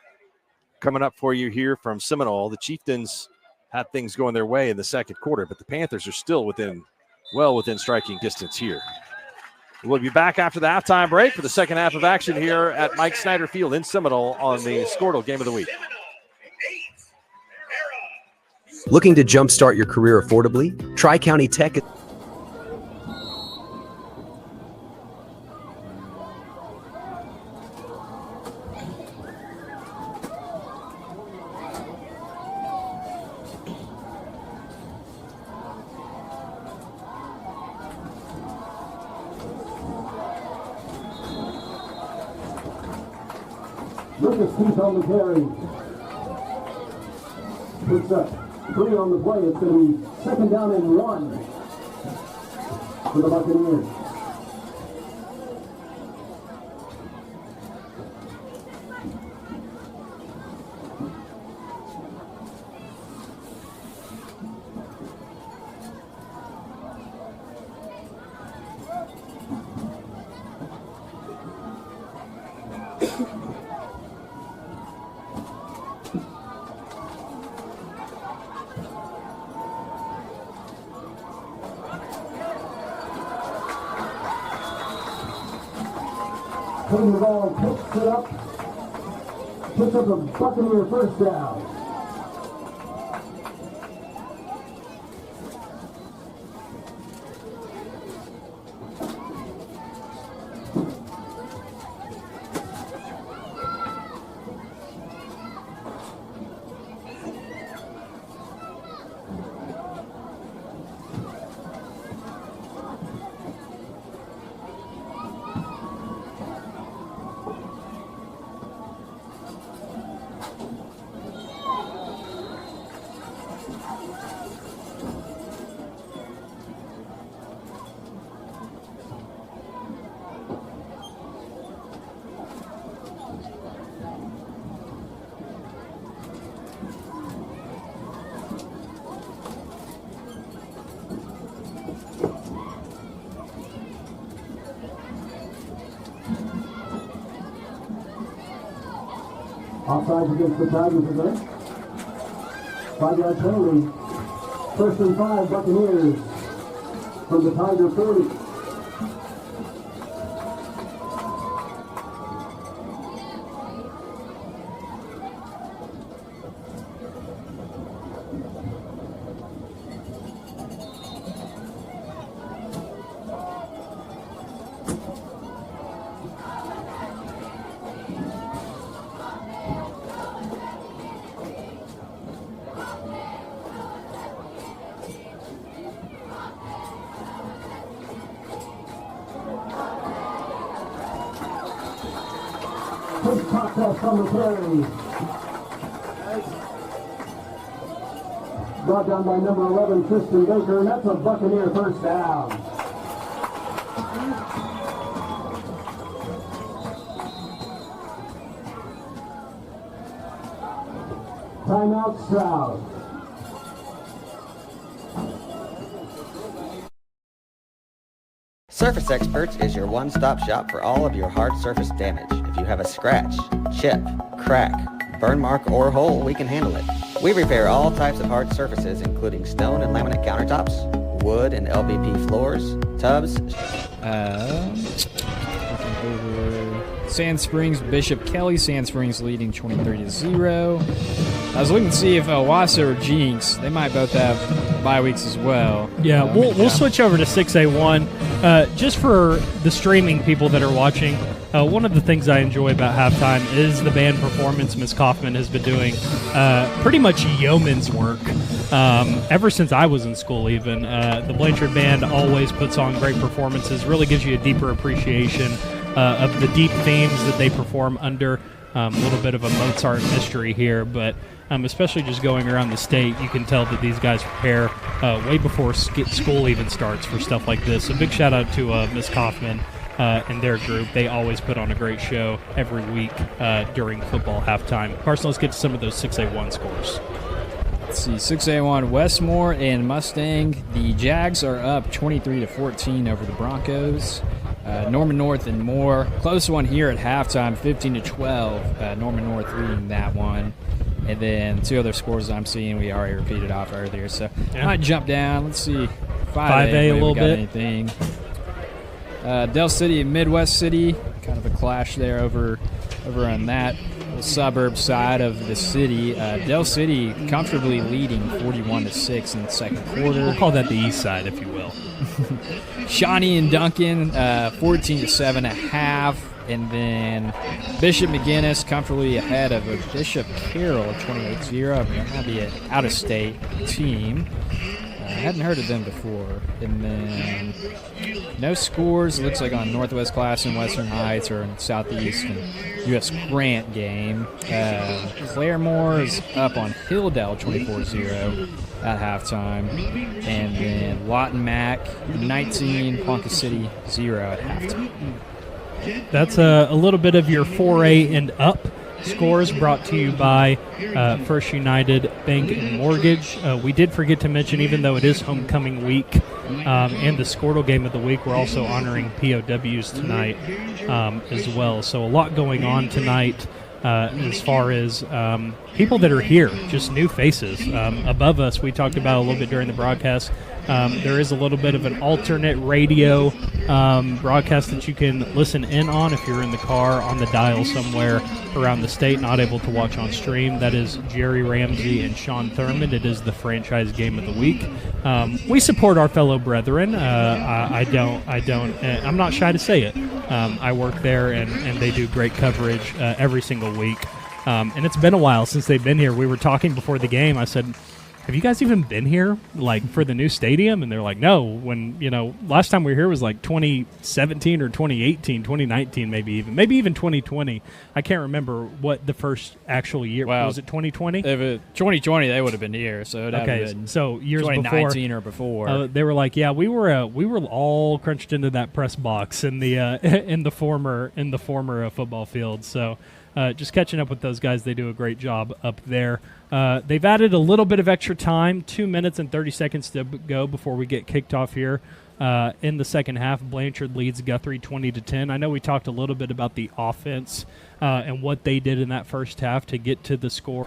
coming up for you here from Seminole. The Chieftains had things going their way in the second quarter, but the Panthers are still within striking distance here. We'll be back after the halftime break for the second half of action here at Mike Snyder Field in Seminole on the Skordle Game of the Week. Looking to jumpstart your career affordably? Tri-County Tech. Lucas Keith on the carry. Picks up 3 on the play. It's going to be second down and 1 for the Buccaneers. Taking the ball, picks it up a Buccaneer first down. Offsides against the Tigers again. 5-yard penalty. 1st and 5 Buccaneers from the Tiger 40. Big contest on the carry. Brought down by number 11, Tristan Baker, and that's a Buccaneer first down. Timeout, Stroud. Surface Experts is your one-stop shop for all of your hard surface damage. If you have a scratch, chip, crack, burn mark, or hole, we can handle it. We repair all types of hard surfaces, including stone and laminate countertops, wood and LVP floors, tubs. Sand Springs, Bishop Kelly. Sand Springs leading 23-0. I was looking to see if Wassa or Jinx, they might both have bye weeks as well. Yeah, we'll switch over to 6A1. Just for the streaming people that are watching, one of the things I enjoy about halftime is the band performance Miss Kaufman has been doing. Pretty much yeoman's work. Ever since I was in school even. The Blanchard Band always puts on great performances, really gives you a deeper appreciation of the deep themes that they perform under. A little bit of a Mozart mystery here, but especially just going around the state, you can tell that these guys prepare way before school even starts for stuff like this. So big shout out to Miss Kaufman and their group. They always put on a great show every week during football halftime. Carson, let's get to some of those 6A1 scores. Let's see, 6A1 Westmore and Mustang. The Jags are up 23-14 over the Broncos. Norman North and Moore. Close one here at halftime, 15-12. Norman North leading that one. And then two other scores I'm seeing we already repeated off earlier. So I might jump down. Let's see. 5A a little bit. Anything. Del City and Midwest City. Kind of a clash there over on that suburb side of the city. Del City comfortably leading 41-6 in the second quarter. We'll call that the east side, if you will. Shawnee and Duncan, 14-7 at half. And then Bishop McGinnis comfortably ahead of a Bishop Carroll at 28-0. I mean, that might be an out-of-state team. I hadn't heard of them before. And then no scores. It looks like on Northwest Class in Western Heights or in Southeast and U.S. Grant game. Claremore is up on Hilldale 24-0 at halftime. And then Lawton Mac 19, Ponca City 0 at halftime. That's a little bit of your 4A and up scores brought to you by First United Bank and Mortgage. We did forget to mention, even though it is homecoming week and the Skordle game of the week, we're also honoring POWs tonight as well. So a lot going on tonight as far as people that are here, just new faces. Above us, we talked about a little bit during the broadcast, there is a little bit of an alternate radio broadcast that you can listen in on if you're in the car, on the dial somewhere around the state, not able to watch on stream. That is Jerry Ramsey and Sean Thurmond. It is the franchise game of the week. We support our fellow brethren. I'm not shy to say it. I work there, and they do great coverage every single week. And it's been a while since they've been here. We were talking before the game. I said, have you guys even been here, like, for the new stadium? And they're like, no. When, last time we were here was like 2017 or 2018, 2019, maybe even 2020. I can't remember what the first actual year was. It 2020? If it 2020, they would have been here. So it okay, been so years 2019 or before. They were like, yeah, we were all crunched into that press box in the in the former football field. So. Just catching up with those guys. They do a great job up there. They've added a little bit of extra time, 2 minutes and 30 seconds to go before we get kicked off here in the second half. Blanchard leads Guthrie 20-10. I know we talked a little bit about the offense and what they did in that first half to get to the score.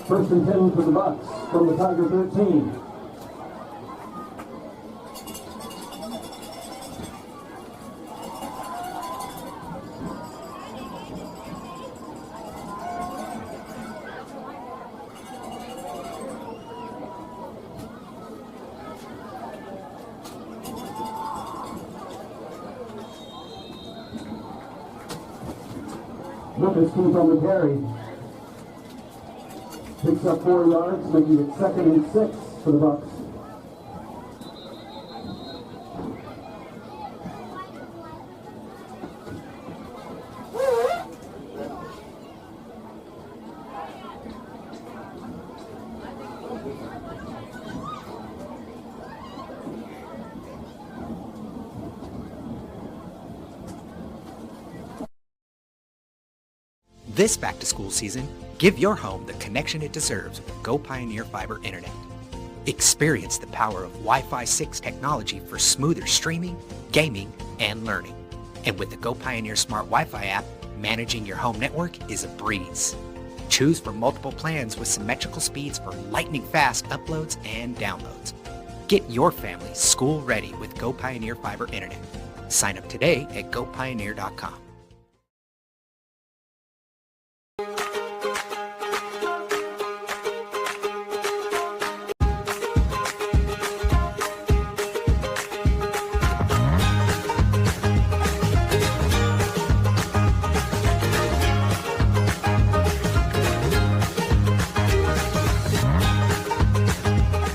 First and 10 for the Bucks from the Tiger 13. Lucas keeps on the carry. Picks up 4 yards, making it 2nd and 6 for the Bucks. This back-to-school season, give your home the connection it deserves with Go Pioneer Fiber Internet. Experience the power of Wi-Fi 6 technology for smoother streaming, gaming, and learning. And with the Go Pioneer Smart Wi-Fi app, managing your home network is a breeze. Choose from multiple plans with symmetrical speeds for lightning-fast uploads and downloads. Get your family school-ready with Go Pioneer Fiber Internet. Sign up today at gopioneer.com.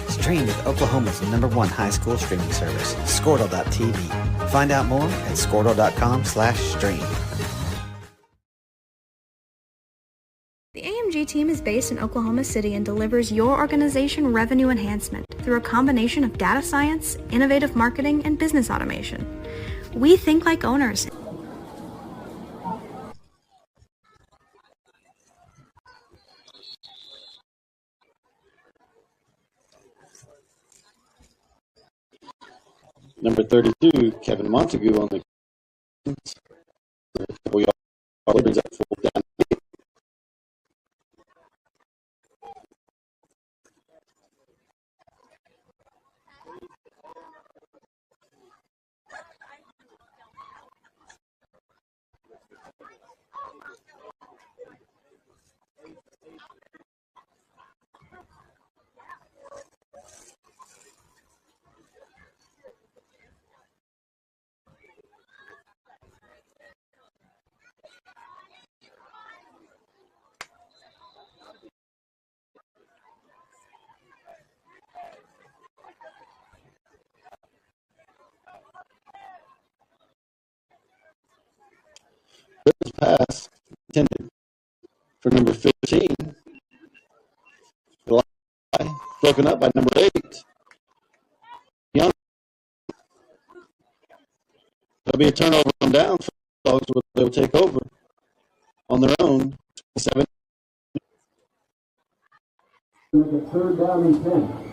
Stream with Oklahoma's #1 high school streaming service, Skordle.tv. Find out more at Skordle.com/stream. The AMG team is based in Oklahoma City and delivers your organization revenue enhancement through a combination of data science, innovative marketing, and business automation. We think like owners. Number 32, Kevin Montague on the couple yards brings up 4th down. Good pass intended for number 15. Broken up by number 8. Young. There'll be a turnover on down for the Dogs, where they'll take over on their own. 7 Make it 3rd down and 10.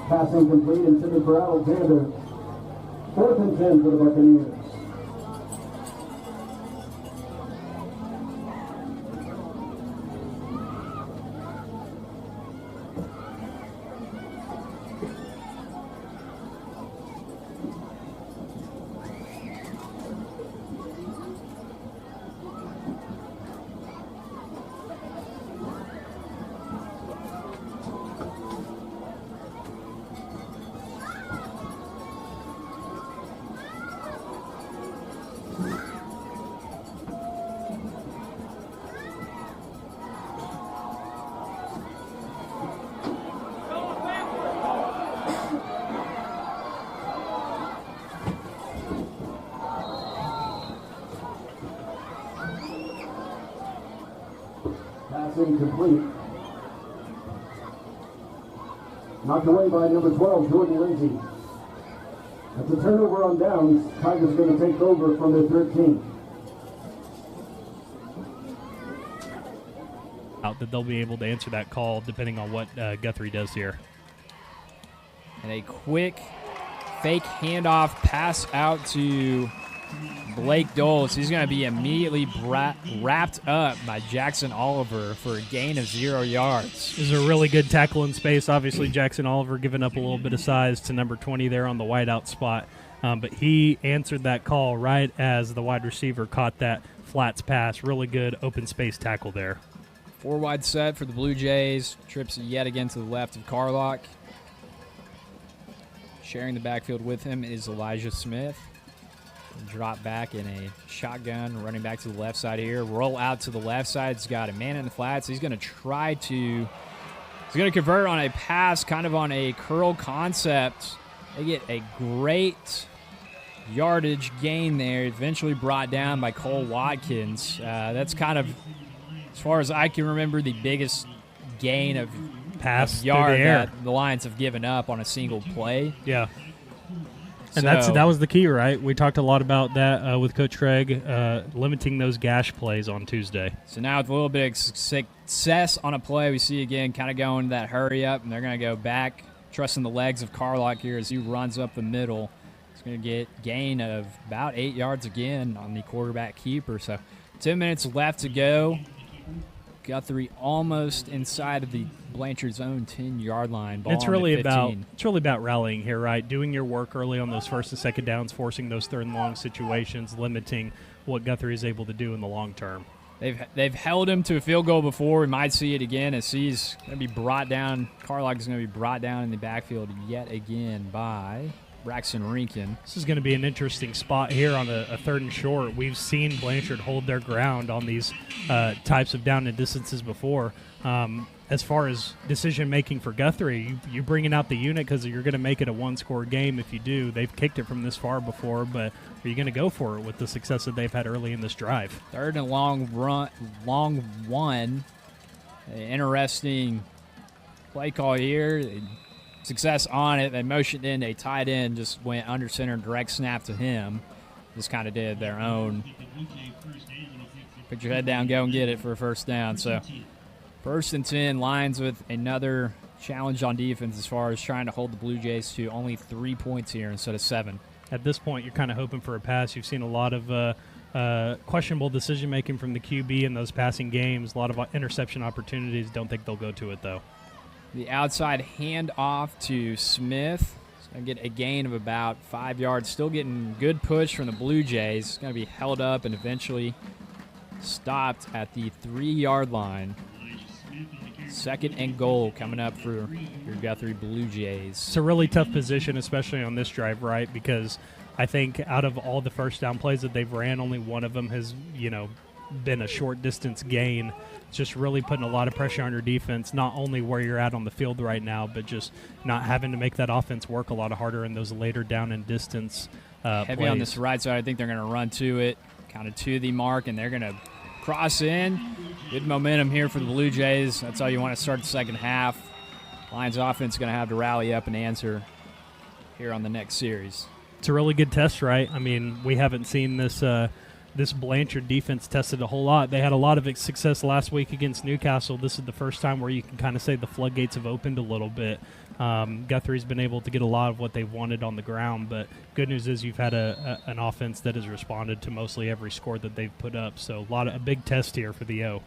Pass incomplete, intended for Alexander. 4th and 10 for the Buccaneers. Pass incomplete. Knocked away by number 12, Jordan Lindsay. That's a turnover on downs. Tigers going to take over from their 13. Out that they'll be able to answer that call depending on what Guthrie does here. And a quick fake handoff pass out to Blake Doles. He's going to be immediately wrapped up by Jackson Oliver for a gain of 0 yards. This is a really good tackle in space. Obviously, Jackson Oliver giving up a little bit of size to number 20 there on the wideout spot. But he answered that call right as the wide receiver caught that flats pass. Really good open space tackle there. 4 wide set for the Blue Jays. Trips yet again to the left of Carlock. Sharing the backfield with him is Elijah Smith. Drop back in a shotgun, running back to the left side here. Roll out to the left side. He's got a man in the flats. He's going to convert on a pass, kind of on a curl concept. They get a great yardage gain there, eventually brought down by Cole Watkins. That's kind of, as far as I can remember, the biggest gain of pass yard that the Lions have given up on a single play. Yeah. And that was the key, right? We talked a lot about that with Coach Craig, limiting those gash plays on Tuesday. So now with a little bit of success on a play, we see again kind of going that hurry up, and they're going to go back, trusting the legs of Carlock here as he runs up the middle. He's going to get gain of about 8 yards again on the quarterback keeper. So 10 minutes left to go. Guthrie almost inside of the Blanchard's own 10-yard line. Ball It's really on about rallying here, right? Doing your work early on those 1st and 2nd downs, forcing those 3rd and long situations, limiting what Guthrie is able to do in the long term. They've held him to a field goal before. We might see it again as he's going to be brought down. Carlock is going to be brought down in the backfield yet again by Braxton Rinkin. This is going to be an interesting spot here on a 3rd and short. We've seen Blanchard hold their ground on these types of down and distances before. As far as decision-making for Guthrie, you bringing out the unit because you're going to make it a one-score game if you do. They've kicked it from this far before, but are you going to go for it with the success that they've had early in this drive? 3rd and long one. Interesting play call here. Success on it. They motioned in a tight end, just went under center, direct snap to him. Just kind of did their own. Put your head down, go and get it for a 1st down. So 1st and 10, Lions with another challenge on defense as far as trying to hold the Blue Jays to only 3 points here instead of 7. At this point, you're kind of hoping for a pass. You've seen a lot of questionable decision-making from the QB in those passing games, a lot of interception opportunities. Don't think they'll go to it, though. The outside handoff to Smith. He's going to get a gain of about 5 yards. Still getting good push from the Blue Jays. It's going to be held up and eventually stopped at the 3-yard line. 2nd and goal coming up for your Guthrie Blue Jays. It's a really tough position, especially on this drive, right? Because I think out of all the first down plays that they've ran, only one of them has, been a short distance gain. It's just really putting a lot of pressure on your defense, not only where you're at on the field right now, but just not having to make that offense work a lot harder in those later down and distance Heavy plays. on this right side. I think they're going to run to it, kind of to the mark, and they're going to cross in. Good momentum here for the Blue Jays. That's how you want to start the second half. Lions offense is going to have to rally up and answer here on the next series. It's a really good test, right? I mean, we haven't seen this this Blanchard defense tested a whole lot. They had a lot of success last week against Newcastle. This is the first time where you can kind of say the floodgates have opened a little bit. Guthrie's been able to get a lot of what they've wanted on the ground, but good news is you've had an offense that has responded to mostly every score that they've put up. So a big test here for the O.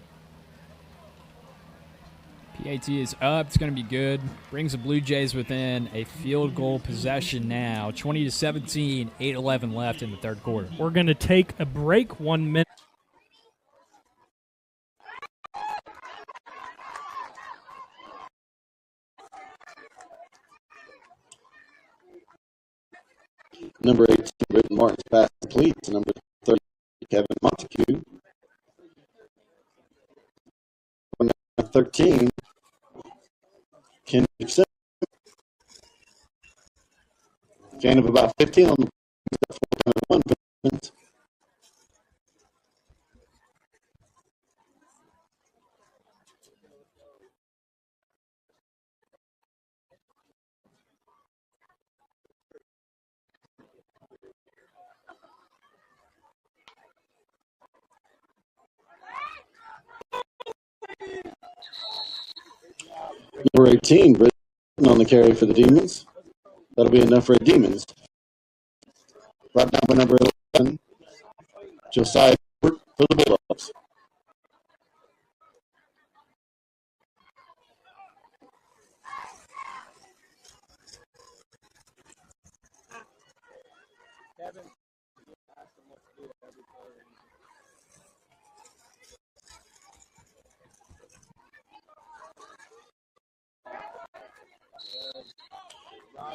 PAT is up. It's going to be good. Brings the Blue Jays within a field goal possession now. 20-17, 8:11 left in the third quarter. We're going to take a break, 1 minute. Number 18, Britton Martin's pass complete to number 30, Kevin Montague. Number 13, Kendrick Simmons. Gain of about 15 on the 4.1 minutes. Number 18, Britton on the carry for the Demons. That'll be enough for the Demons. Brought down by number 11, Josiah for the Bulldogs.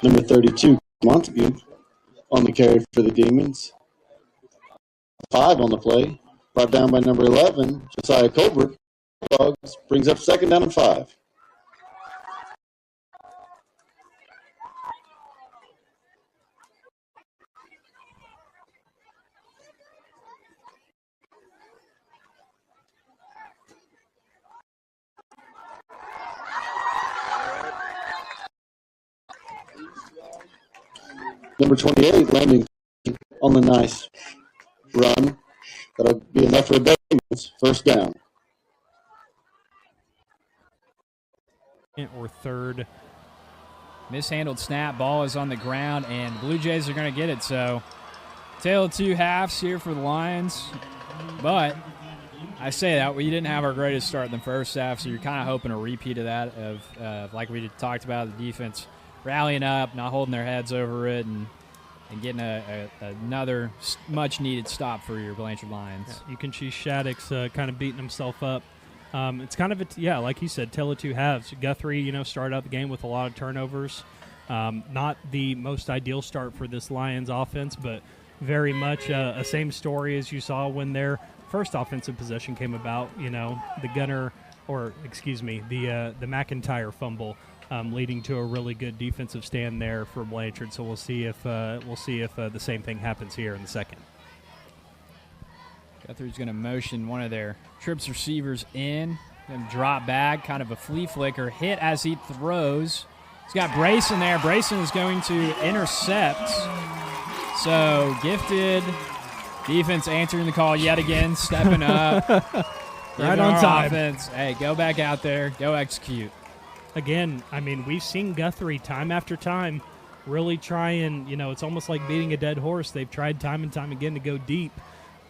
Number 32, Montague, on the carry for the Demons. 5 on the play. Brought down by number 11, Josiah Colbert. Dogs brings up second down and 5. Number 28, landing on the nice run. That'll be enough for the Demons. First down. Or third. Mishandled snap. Ball is on the ground, and Blue Jays are going to get it. So, tale of two halves here for the Lions. But I say that we didn't have our greatest start in the first half, so you're kind of hoping a repeat of that, of like we talked about, the defense rallying up, not holding their heads over it, and getting another much-needed stop for your Blanchard Lions. Yeah, you can see Shaddix kind of beating himself up. It's kind of like you said, tale of two halves. Guthrie, started out the game with a lot of turnovers. Not the most ideal start for this Lions offense, but very much a same story as you saw when their first offensive possession came about. The McIntyre fumble. Leading to a really good defensive stand there for Blanchard. So we'll see if the same thing happens here in the second. Guthrie's going to motion one of their trips receivers in, then drop back, kind of a flea flicker, hit as he throws. He's got Brayson there. Brayson is going to intercept. So Gifted defense answering the call yet again, stepping up. Right on time. Offense. Hey, go back out there, go execute. Again, I mean, we've seen Guthrie time after time really try and, it's almost like beating a dead horse. They've tried time and time again to go deep.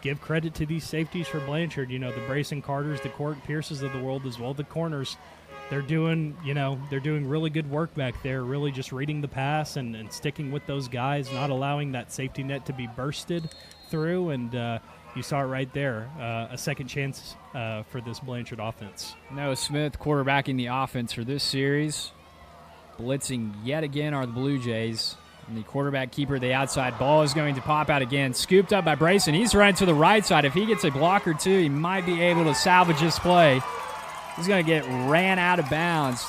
Give credit to these safeties for Blanchard. The Brayson Carters, the Court Pierces of the world, as well the corners. They're doing really good work back there, really just reading the pass and sticking with those guys, not allowing that safety net to be bursted through. And you saw it right there, a second chance for this Blanchard offense. Noah Smith quarterbacking the offense for this series. Blitzing yet again are the Blue Jays. And the quarterback keeper, the outside ball is going to pop out again. Scooped up by Brayson. He's running to the right side. If he gets a block or two, he might be able to salvage this play. He's going to get ran out of bounds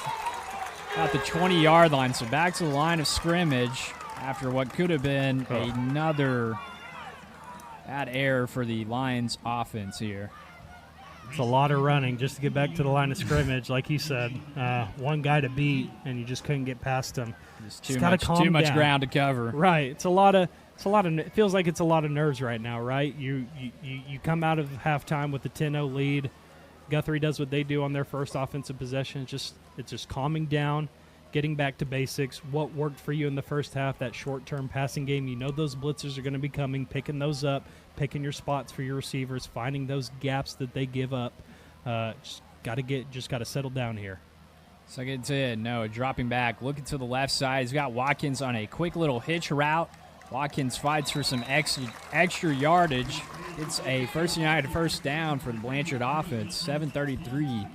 at the 20-yard line. So back to the line of scrimmage after what could have been another bad error for the Lions offense here. It's a lot of running just to get back to the line of scrimmage, like you said. One guy to beat, and you just couldn't get past him. Just too much ground to cover. Right. It's a lot of. It feels like it's a lot of nerves right now, right? You come out of halftime with a 10-0 lead. Guthrie does what they do on their first offensive possession. It's just calming down, getting back to basics. What worked for you in the first half? That short-term passing game. You know those blitzers are going to be coming. Picking those up. Picking your spots for your receivers, finding those gaps that they give up. Just got to settle down here. Second 10, Noah dropping back, looking to the left side. He's got Watkins on a quick little hitch route. Watkins fights for some extra yardage. It's a first down for the Blanchard offense. 7:33.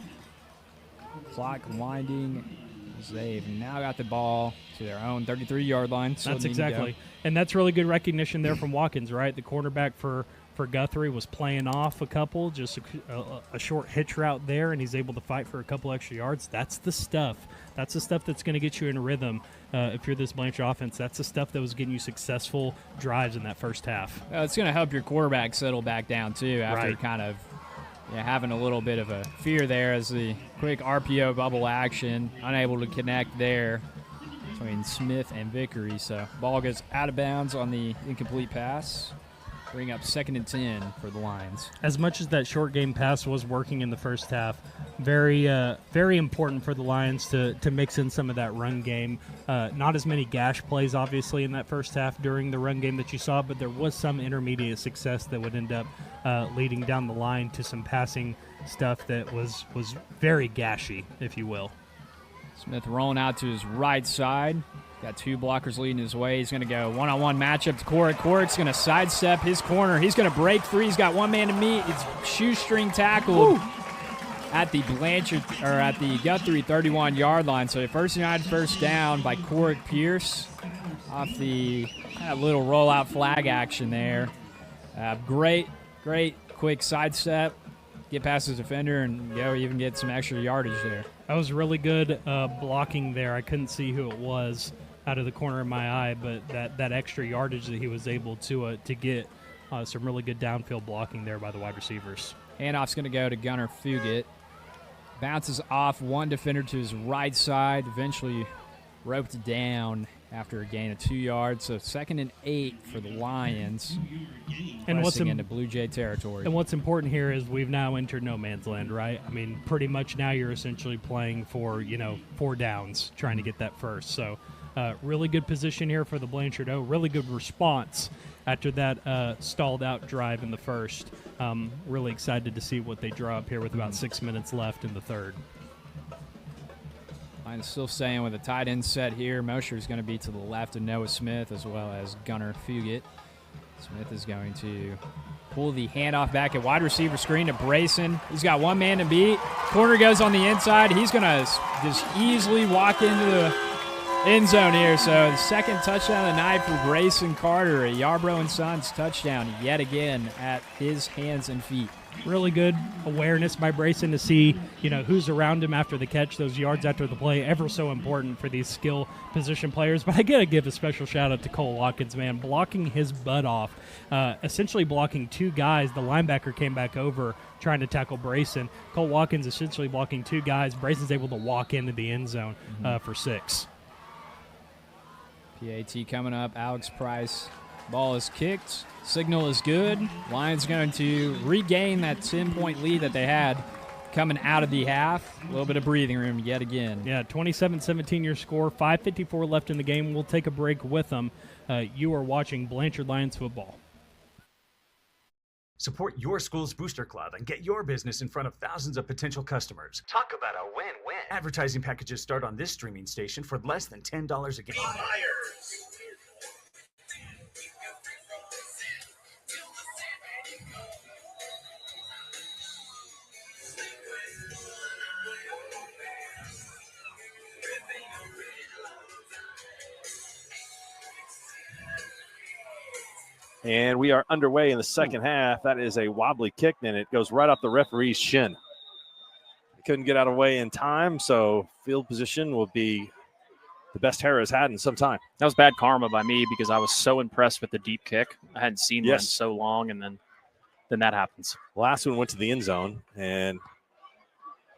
Clock winding. They've now got the ball to their own 33-yard line. That's exactly. And that's really good recognition there from Watkins, right? The cornerback for Guthrie was playing off a couple, just a short hitch route there, and he's able to fight for a couple extra yards. That's the stuff. That's the stuff that's going to get you in a rhythm if you're this Blanchard offense. That's the stuff that was getting you successful drives in that first half. It's going to help your quarterback settle back down, too, after kind of having a little bit of a fear there as the quick RPO bubble action, unable to connect there between Smith and Vickery. So ball goes out of bounds on the incomplete pass. Bring up 2nd and 10 for the Lions. As much as that short game pass was working in the first half, very important for the Lions to mix in some of that run game. Not as many gash plays, obviously, in that first half during the run game that you saw, but there was some intermediate success that would end up leading down the line to some passing stuff that was very gashy, if you will. Smith rolling out to his right side. Got two blockers leading his way. He's going to go one-on-one matchup to Corrick. Corrick's going to sidestep his corner. He's going to break free. He's got one man to meet. It's shoestring tackled at the Guthrie 31-yard line. So first down by Corrick Pierce off the little rollout flag action there. Great quick sidestep. Get past his defender and even get some extra yardage there. That was really good blocking there. I couldn't see who it was out of the corner of my eye, but that extra yardage that he was able to get, some really good downfield blocking there by the wide receivers. Handoff's going to go to Gunnar Fugit. Bounces off one defender to his right side, eventually roped down after a gain of 2 yards. So 2nd and 8 for the Lions, and pressing into Blue Jay territory. And what's important here is we've now entered no man's land, right? I mean, pretty much now you're essentially playing for 4 downs, trying to get that first. So really good position here for the Blanchard O. Really good response after that stalled out drive in the first. Really excited to see what they draw up here with about 6 minutes left in the third. I'm still staying with a tight end set here. Mosher is going to be to the left of Noah Smith as well as Gunnar Fugit. Smith is going to pull the handoff back at wide receiver screen to Brayson. He's got one man to beat. Corner goes on the inside. He's going to just easily walk into the end zone here. So the second touchdown of the night for Grayson Carter, a Yarbrough & Sons touchdown yet again at his hands and feet. Really good awareness by Brayson to see, who's around him after the catch, those yards after the play, ever so important for these skill position players. But I got to give a special shout out to Cole Watkins, man, blocking his butt off, essentially blocking 2 guys. The linebacker came back over trying to tackle Brayson. Cole Watkins essentially blocking 2 guys. Brayson's able to walk into the end zone for 6. PAT coming up. Alex Price. Ball is kicked. Signal is good. Lions going to regain that 10-point lead that they had coming out of the half. A little bit of breathing room yet again. Yeah, 27-17 your score. 5:54 left in the game. We'll take a break with them. You are watching Blanchard Lions football. Support your school's booster club and get your business in front of thousands of potential customers. Talk about a win-win. Advertising packages start on this streaming station for less than $10 a game. And we are underway in the second half. That is a wobbly kick, and it goes right off the referee's shin. Couldn't get out of the way in time, so field position will be the best Hera has had in some time. That was bad karma by me because I was so impressed with the deep kick. I hadn't seen one in so long, and then that happens. Last one went to the end zone, and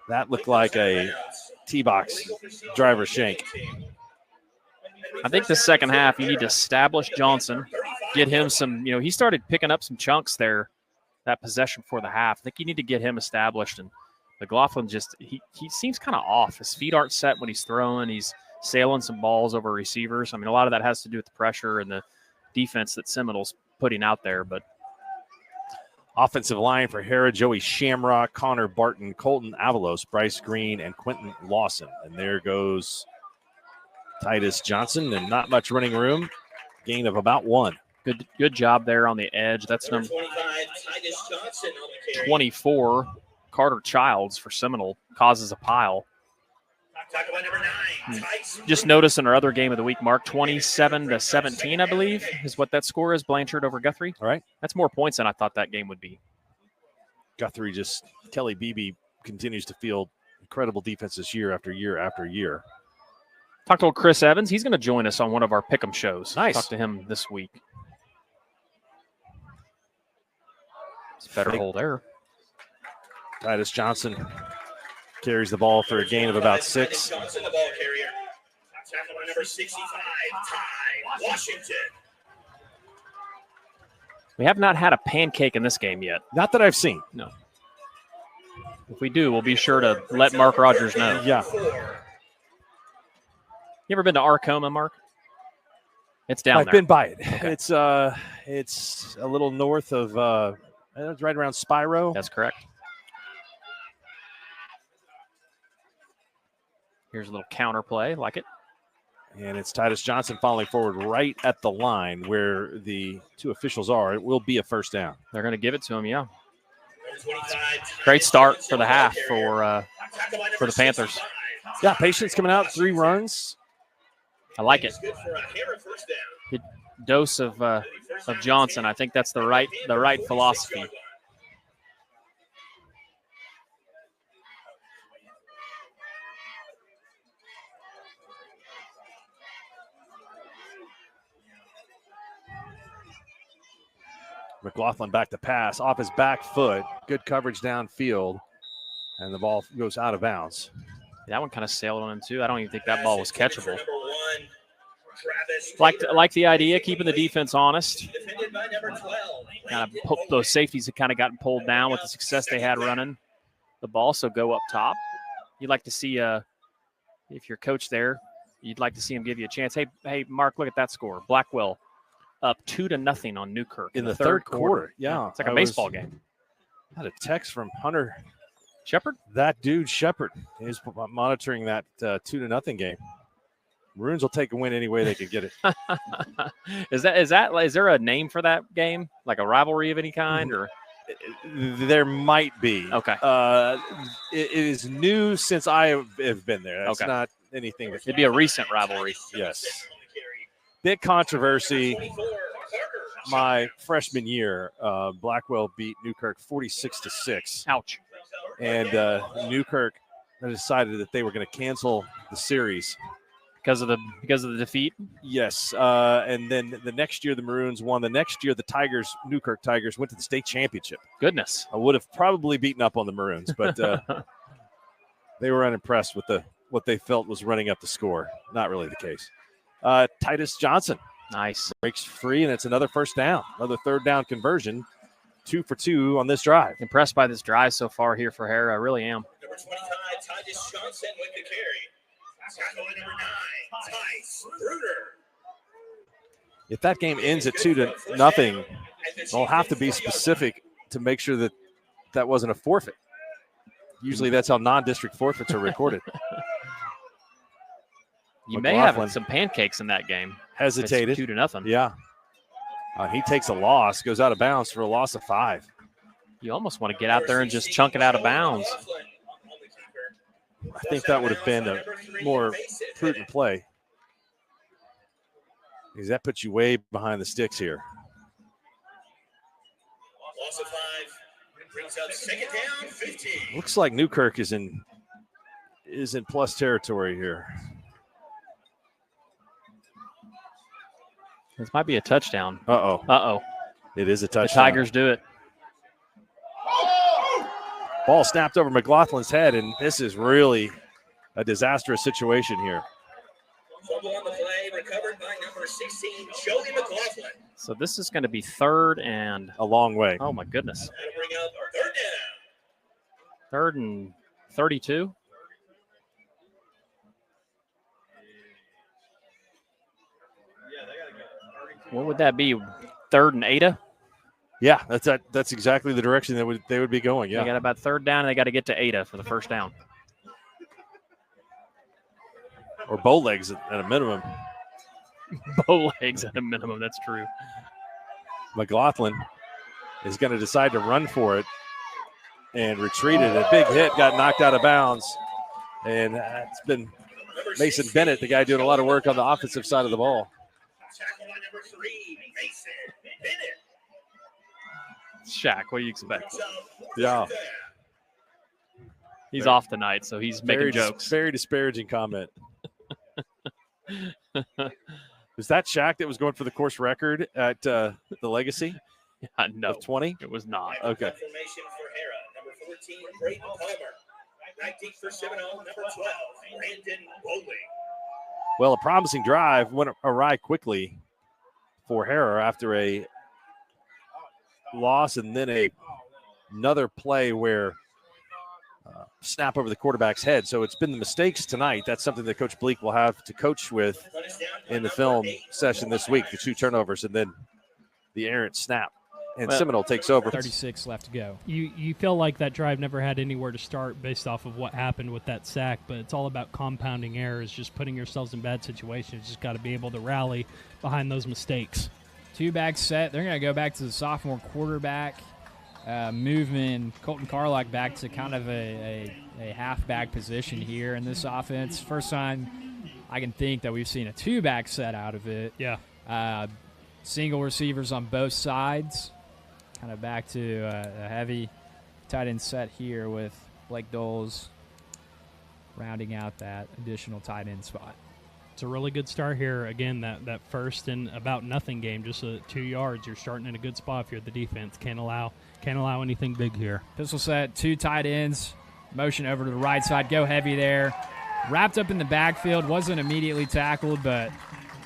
that looked like a T-box driver shank. I think the second half, you need to establish Johnson, get him some, he started picking up some chunks there, that possession for the half. I think you need to get him established. And McLaughlin he seems kind of off. His feet aren't set when he's throwing. He's sailing some balls over receivers. I mean, a lot of that has to do with the pressure and the defense that Seminole's putting out there. But offensive line for Hera: Joey Shamrock, Connor Barton, Colton Avalos, Bryce Green, and Quentin Lawson. And there goes Titus Johnson, and not much running room. Gain of about 1. Good job there on the edge. That's number 25, Titus Johnson on the carry. 24, Carter Childs for Seminole, causes a pile. Talk about number 9, Tice. Just notice in our other game of the week, Mark, 27-17, I believe, is what that score is, Blanchard over Guthrie. All right. That's more points than I thought that game would be. Guthrie Kelly Beebe continues to field incredible defenses year after year after year. Talked to Chris Evans. He's going to join us on one of our Pick'em shows. Nice. Talk to him this week. It's a better hold there. Titus Johnson carries the ball for a gain of about 6. Johnson, the ball carrier. Tackle by number 65, Ty Washington. We have not had a pancake in this game yet. Not that I've seen. No. If we do, we'll be sure to let Mark Rogers know. Yeah. You ever been to Arcoma, Mark? It's down there. I've been by it. Okay. It's a little north of it's right around Spyro. That's correct. Here's a little counter play, like it. And it's Titus Johnson falling forward right at the line where the two officials are. It will be a first down. They're going to give it to him, yeah. Great start for the half for the Panthers. Yeah, patience coming out, 3 runs. I like it. Good dose of Johnson. I think that's the right philosophy. McLaughlin back to pass off his back foot. Good coverage downfield, and the ball goes out of bounds. That one kind of sailed on him too. I don't even think that ball was catchable. Like the idea, keeping the defense honest. Kind of those safeties have kind of gotten pulled down with the success they had running the ball. So go up top. You'd like to see if you're coach there, you'd like to see him give you a chance. Hey, Mark, look at that score. Blackwell up 2-0 on Newkirk in the third quarter. Yeah, it's like a baseball game. I had a text from Hunter Shepard. That dude Shepard is monitoring that 2-0 game. Maroons will take a win any way they can get it. Is there a name for that game, like a rivalry of any kind, or? There might be. Okay. It is new since I have been there. That's okay. Not anything. It'd be a recent rivalry. Yes. Big controversy. My freshman year, Blackwell beat Newkirk 46-6. Ouch. And Newkirk decided that they were going to cancel the series because of the defeat. Yes. And then the next year the Maroons won. The next year the Newkirk Tigers went to the state championship. Goodness. I would have probably beaten up on the Maroons, but they were unimpressed with what they felt was running up the score. Not really the case. Titus Johnson. Nice. Breaks free, and it's another first down. Another third down conversion. 2 for 2 on this drive. Impressed by this drive so far here for Hera. I really am. Number 25, Titus Johnson with the carry. Tackle number 9, Tice Bruder. If that game ends at 2-0, they'll have to be specific to make sure that wasn't a forfeit. Usually that's how non-district forfeits are recorded. You may have some pancakes in that game. Hesitated. 2-0. Yeah. He takes a loss, goes out of bounds for a loss of 5. You almost want to get out there and just chunk it out of bounds. I think that would have been a more prudent play, because that puts you way behind the sticks here. Loss of 5 brings up second down, 15. Looks like Newkirk is in plus territory here. This might be a touchdown. Uh-oh. It is a touchdown. The Tigers do it. Ball snapped over McLaughlin's head, and this is really a disastrous situation here. Fumble on the play, recovered by number 16, Joey McLaughlin. So this is going to be third and a long way. Oh, my goodness. That'll bring up third down. Third and 32. What would that be? Third and 8? Yeah, that's exactly the direction that they would be going. Yeah, they got about third down, and they got to get to 8 for the first down. Or bow legs at a minimum. Bow legs at a minimum. That's true. McLaughlin is going to decide to run for it and retreated. A big hit, got knocked out of bounds, and it's been Mason Bennett, the guy doing a lot of work on the offensive side of the ball. Tackle by number 3, Mason Bennett. Shaq, what do you expect? Yeah. He's off tonight, so he's making jokes. Very disparaging comment. Was that Shaq that was going for the course record at the Legacy? Yeah, no. Of 20? It was not. Okay. Formation for Hera, number 14, Brayden Palmer. 19th for Seminole, number 12, Brandon Bowling. Well, a promising drive went awry quickly for Hera after a loss and then another play where snap over the quarterback's head. So it's been the mistakes tonight. That's something that Coach Bleak will have to coach with in the film session this week, the 2 turnovers and then the errant snap. And Seminole takes over. 36 left to go. You feel like that drive never had anywhere to start based off of what happened with that sack, but it's all about compounding errors, just putting yourselves in bad situations. Just got to be able to rally behind those mistakes. 2-back set. They're going to go back to the sophomore quarterback, moving Colton Carlock back to kind of a halfback position here in this offense. First time I can think that we've seen a 2-back set out of it. Yeah. Single receivers on both sides. Kind of back to a heavy tight end set here with Blake Doles rounding out that additional tight end spot. It's a really good start here. Again, that first and about nothing game, just 2 yards. You're starting in a good spot if you're the defense. Can't allow anything big here. Pistol set, 2 tight ends. Motion over to the right side. Go heavy there. Wrapped up in the backfield. Wasn't immediately tackled, but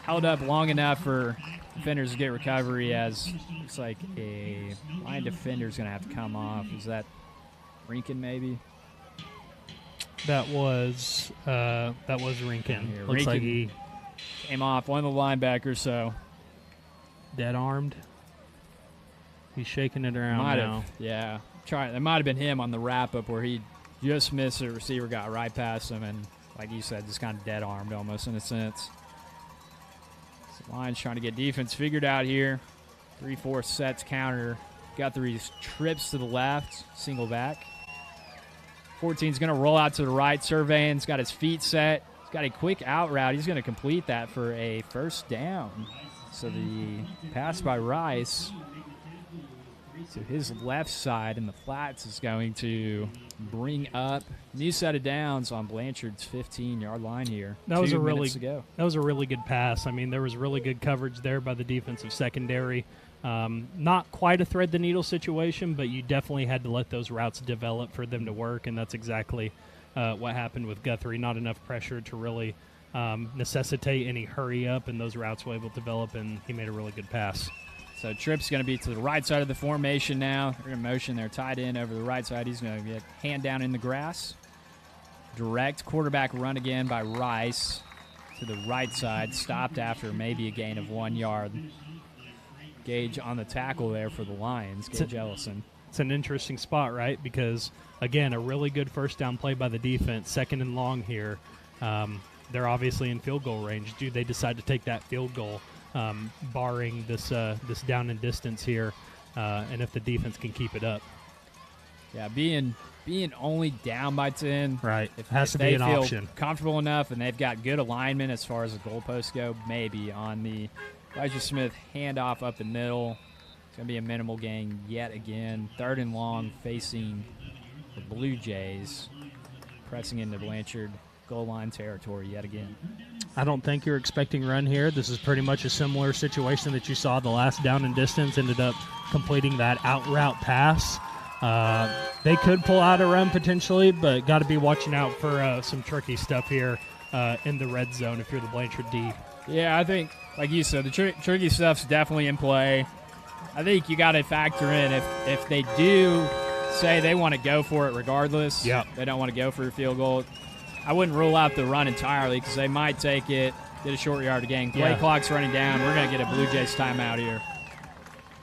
held up long enough for defenders to get recovery, as looks like a line defender is going to have to come off. Is that Rinkin maybe? That was Rinkin. Here, Looks Rinkin like he came off one of the linebackers, so dead armed. He's shaking it around now. Yeah. That might have been him on the wrap-up where he just missed the receiver, got right past him, and like you said, just kind of dead armed almost in a sense. So Lions trying to get defense figured out here. 3-4 sets counter. Got 3 trips to the left, single back. 14's going to roll out to the right, surveying. He's got his feet set. He's got a quick out route. He's going to complete that for a first down. So the pass by Rice to his left side in the flats is going to bring up new set of downs on Blanchard's 15-yard line here. That was a really good pass. I mean, there was really good coverage there by the defensive secondary. Not quite a thread the needle situation, but you definitely had to let those routes develop for them to work, and that's exactly what happened with Guthrie. Not enough pressure to really necessitate any hurry up, and those routes were able to develop, and he made a really good pass. So Tripp's going to be to the right side of the formation now. They're going to motion their tight end over the right side. He's going to get hand down in the grass. Direct quarterback run again by Rice to the right side. Stopped after maybe a gain of 1 yard. Gage on the tackle there for the Lions, Gage Ellison. It's an interesting spot, right? Because, again, a really good first down play by the defense, 2nd and long here. They're obviously in field goal range. Do they decide to take that field goal, barring this down and distance here, and if the defense can keep it up? Yeah, being only down by 10. Right. If has to they be an feel option. Comfortable enough and they've got good alignment as far as the goalposts go, maybe on the Elijah Smith handoff up the middle going to be a minimal gain yet again. 3rd and long facing the Blue Jays, pressing into Blanchard goal line territory yet again. I don't think you're expecting run here. This is pretty much a similar situation that you saw the last down and distance. Ended up completing that out route pass. They could pull out a run potentially, but got to be watching out for some tricky stuff here in the red zone if you're the Blanchard D. Yeah, I think, like you said, the tricky stuff's definitely in play. I think you got to factor in if they do say they want to go for it regardless. Yeah. They don't want to go for a field goal. I wouldn't rule out the run entirely because they might take it, get a short yard gain. Play clock's running down. We're going to get a Blue Jays timeout here.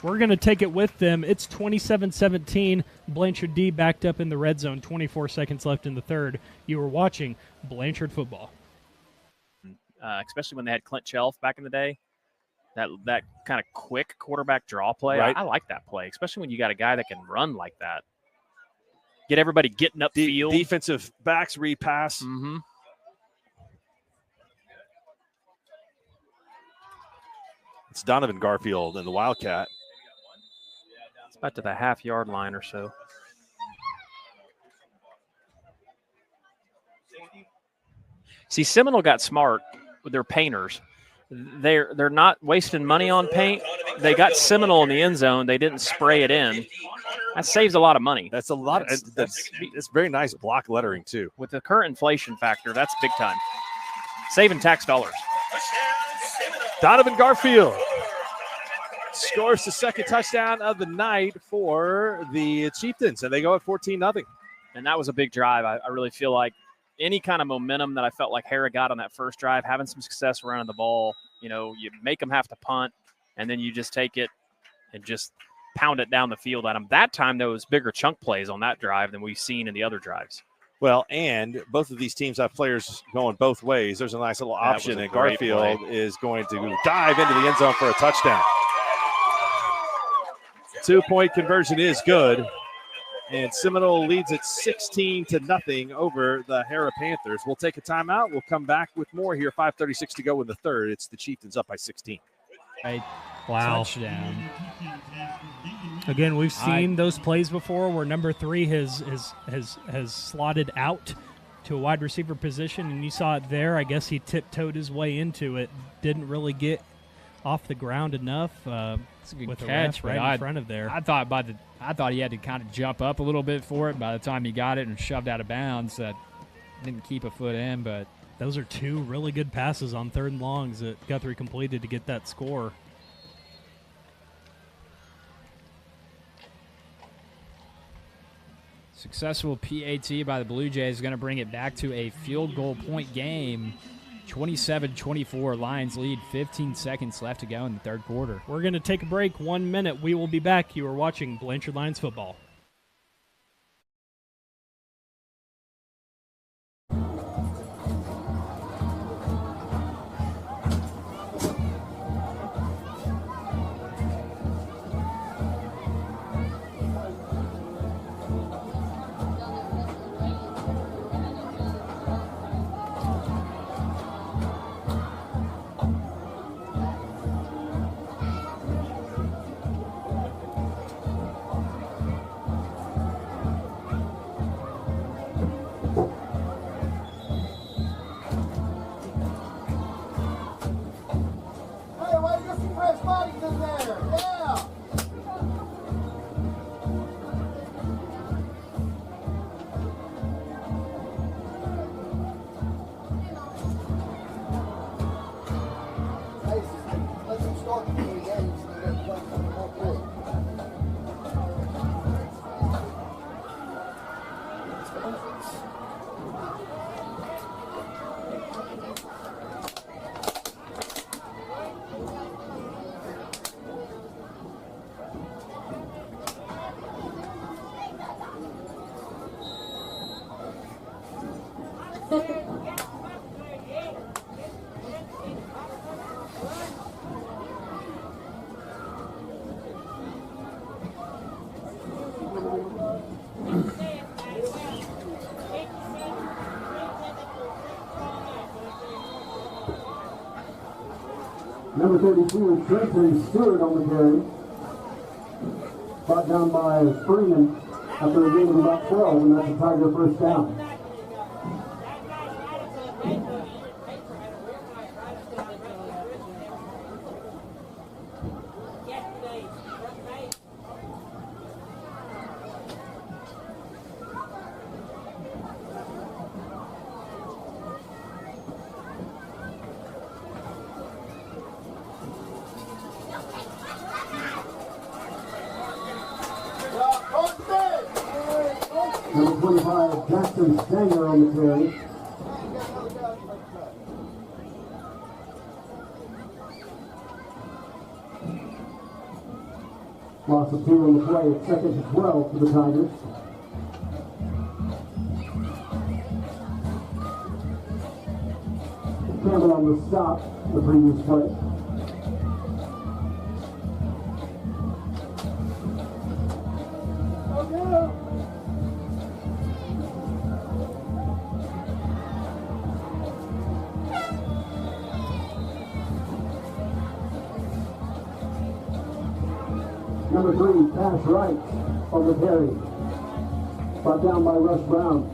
We're going to take it with them. It's 27-17. Blanchard D backed up in the red zone. 24 seconds left in the third. You were watching Blanchard football. Especially when they had Clint Chelf back in the day. That kind of quick quarterback draw play. Right. I like that play, especially when you got a guy that can run like that. Get everybody getting up field. Defensive backs repass. Mm-hmm. It's Donovan Garfield and the Wildcat. It's about to the half-yard line or so. See, Seminole got smart with their painters. They're not wasting money on paint. They got Seminole in the end zone. They didn't spray it in. That saves a lot of money. That's a lot. That's very nice block lettering, too. With the current inflation factor, that's big time. Saving tax dollars. Donovan Garfield scores the second touchdown of the night for the Chieftains, and they go at 14-0. And that was a big drive. I really feel like any kind of momentum that I felt like Hara got on that first drive, having some success running the ball, you make them have to punt, and then you just take it and just pound it down the field at them. That time, there was bigger chunk plays on that drive than we've seen in the other drives. Well, and both of these teams have players going both ways. There's a nice little option, and Garfield is going to dive into the end zone for a touchdown. 2-point conversion is good, and Seminole leads it 16-0 over the Hara Panthers. We'll take a timeout. We'll come back with more here. 5:36 to go in the third. It's the Chieftains up by 16. Right. Wow. Touchdown. Again, we've seen those plays before where number 3 has slotted out to a wide receiver position, and you saw it there. I guess he tiptoed his way into it. Didn't really get off the ground enough. It's a good with catch, the ref right in front of there. I thought he had to kind of jump up a little bit for it. By the time he got it and shoved out of bounds, that didn't keep a foot in. But those are 2 really good passes on 3rd and longs that Guthrie completed to get that score. Successful PAT by the Blue Jays is going to bring it back to a field goal point game. 27-24, Lions lead, 15 seconds left to go in the third quarter. We're going to take a break, 1 minute. We will be back. You are watching Blanchard Lions football. Number 32 is Trenton Stewart on the carry. brought down by Freeman after a gain of about 12, and that's a Tiger first down. Number 25, Jackson Stanger on the carry. Loss of 2 on the play. It's 2nd and 12 for the Tigers. Campbell on the stop, the previous play. Number 3, Cash Wright on the carry. Brought down by Russ Brown.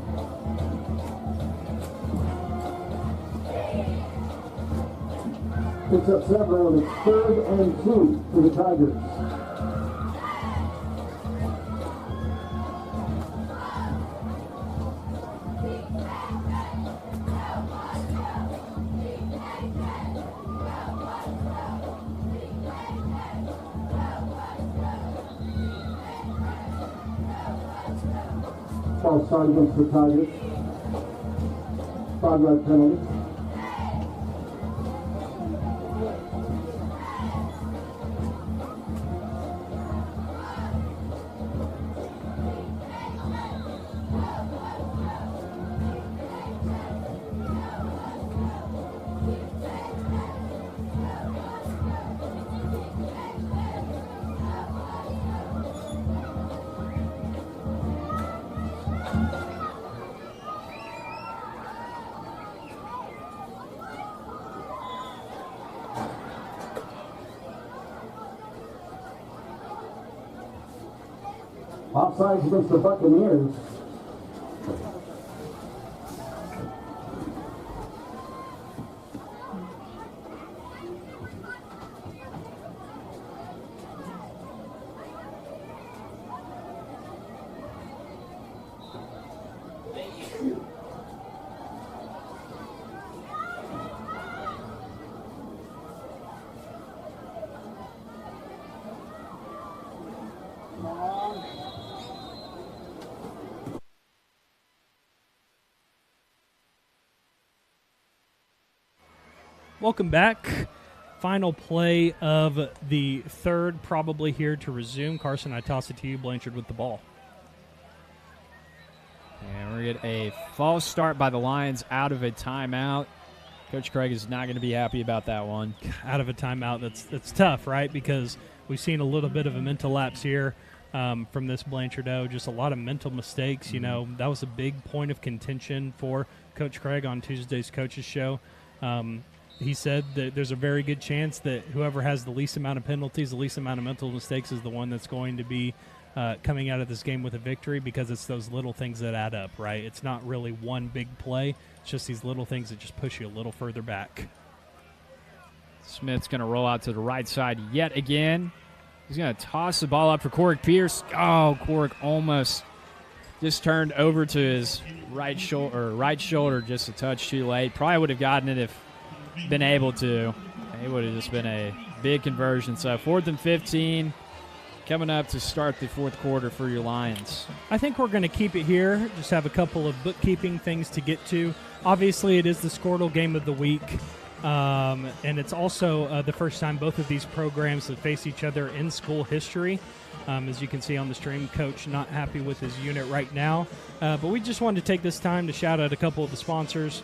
Picks up several, and it's 3rd and 2 for the Tigers. False start against the Tigers. 5-yard penalty. Offsides against the Buccaneers. Welcome back. Final play of the third, probably here to resume. Carson, I toss it to you. Blanchard with the ball. And we're going to get a false start by the Lions out of a timeout. Coach Craig is not going to be happy about that one. Out of a timeout, that's tough, right? Because we've seen a little bit of a mental lapse here from this Blanchard-O. Just a lot of mental mistakes. You know, that was a big point of contention for Coach Craig on Tuesday's Coaches Show. He said that there's a very good chance that whoever has the least amount of penalties, the least amount of mental mistakes is the one that's going to be coming out of this game with a victory, because it's those little things that add up, right? It's not really one big play. It's just these little things that just push you a little further back. Smith's going to roll out to the right side yet again. He's going to toss the ball up for Corrick Pierce. Oh, Corrick almost just turned over to his right shoulder just a touch too late. Probably would have gotten it if been able to. It would have just been a big conversion. So 4th and 15 coming up to start the fourth quarter for your Lions. I think we're going to keep it here. Just have a couple of bookkeeping things to get to. Obviously, it is the Skordle game of the week. And it's also the first time both of these programs have faced each other in school history. As you can see on the stream, Coach not happy with his unit right now. But we just wanted to take this time to shout out a couple of the sponsors.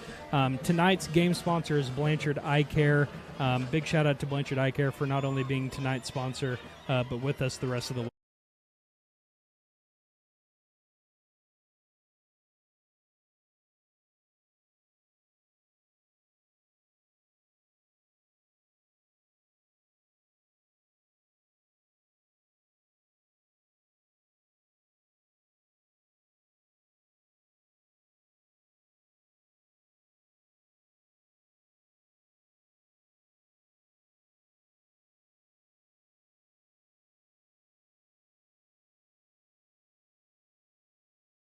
Tonight's game sponsor is Blanchard Eye Care. Big shout out to Blanchard Eye Care for not only being tonight's sponsor, but with us the rest of the week.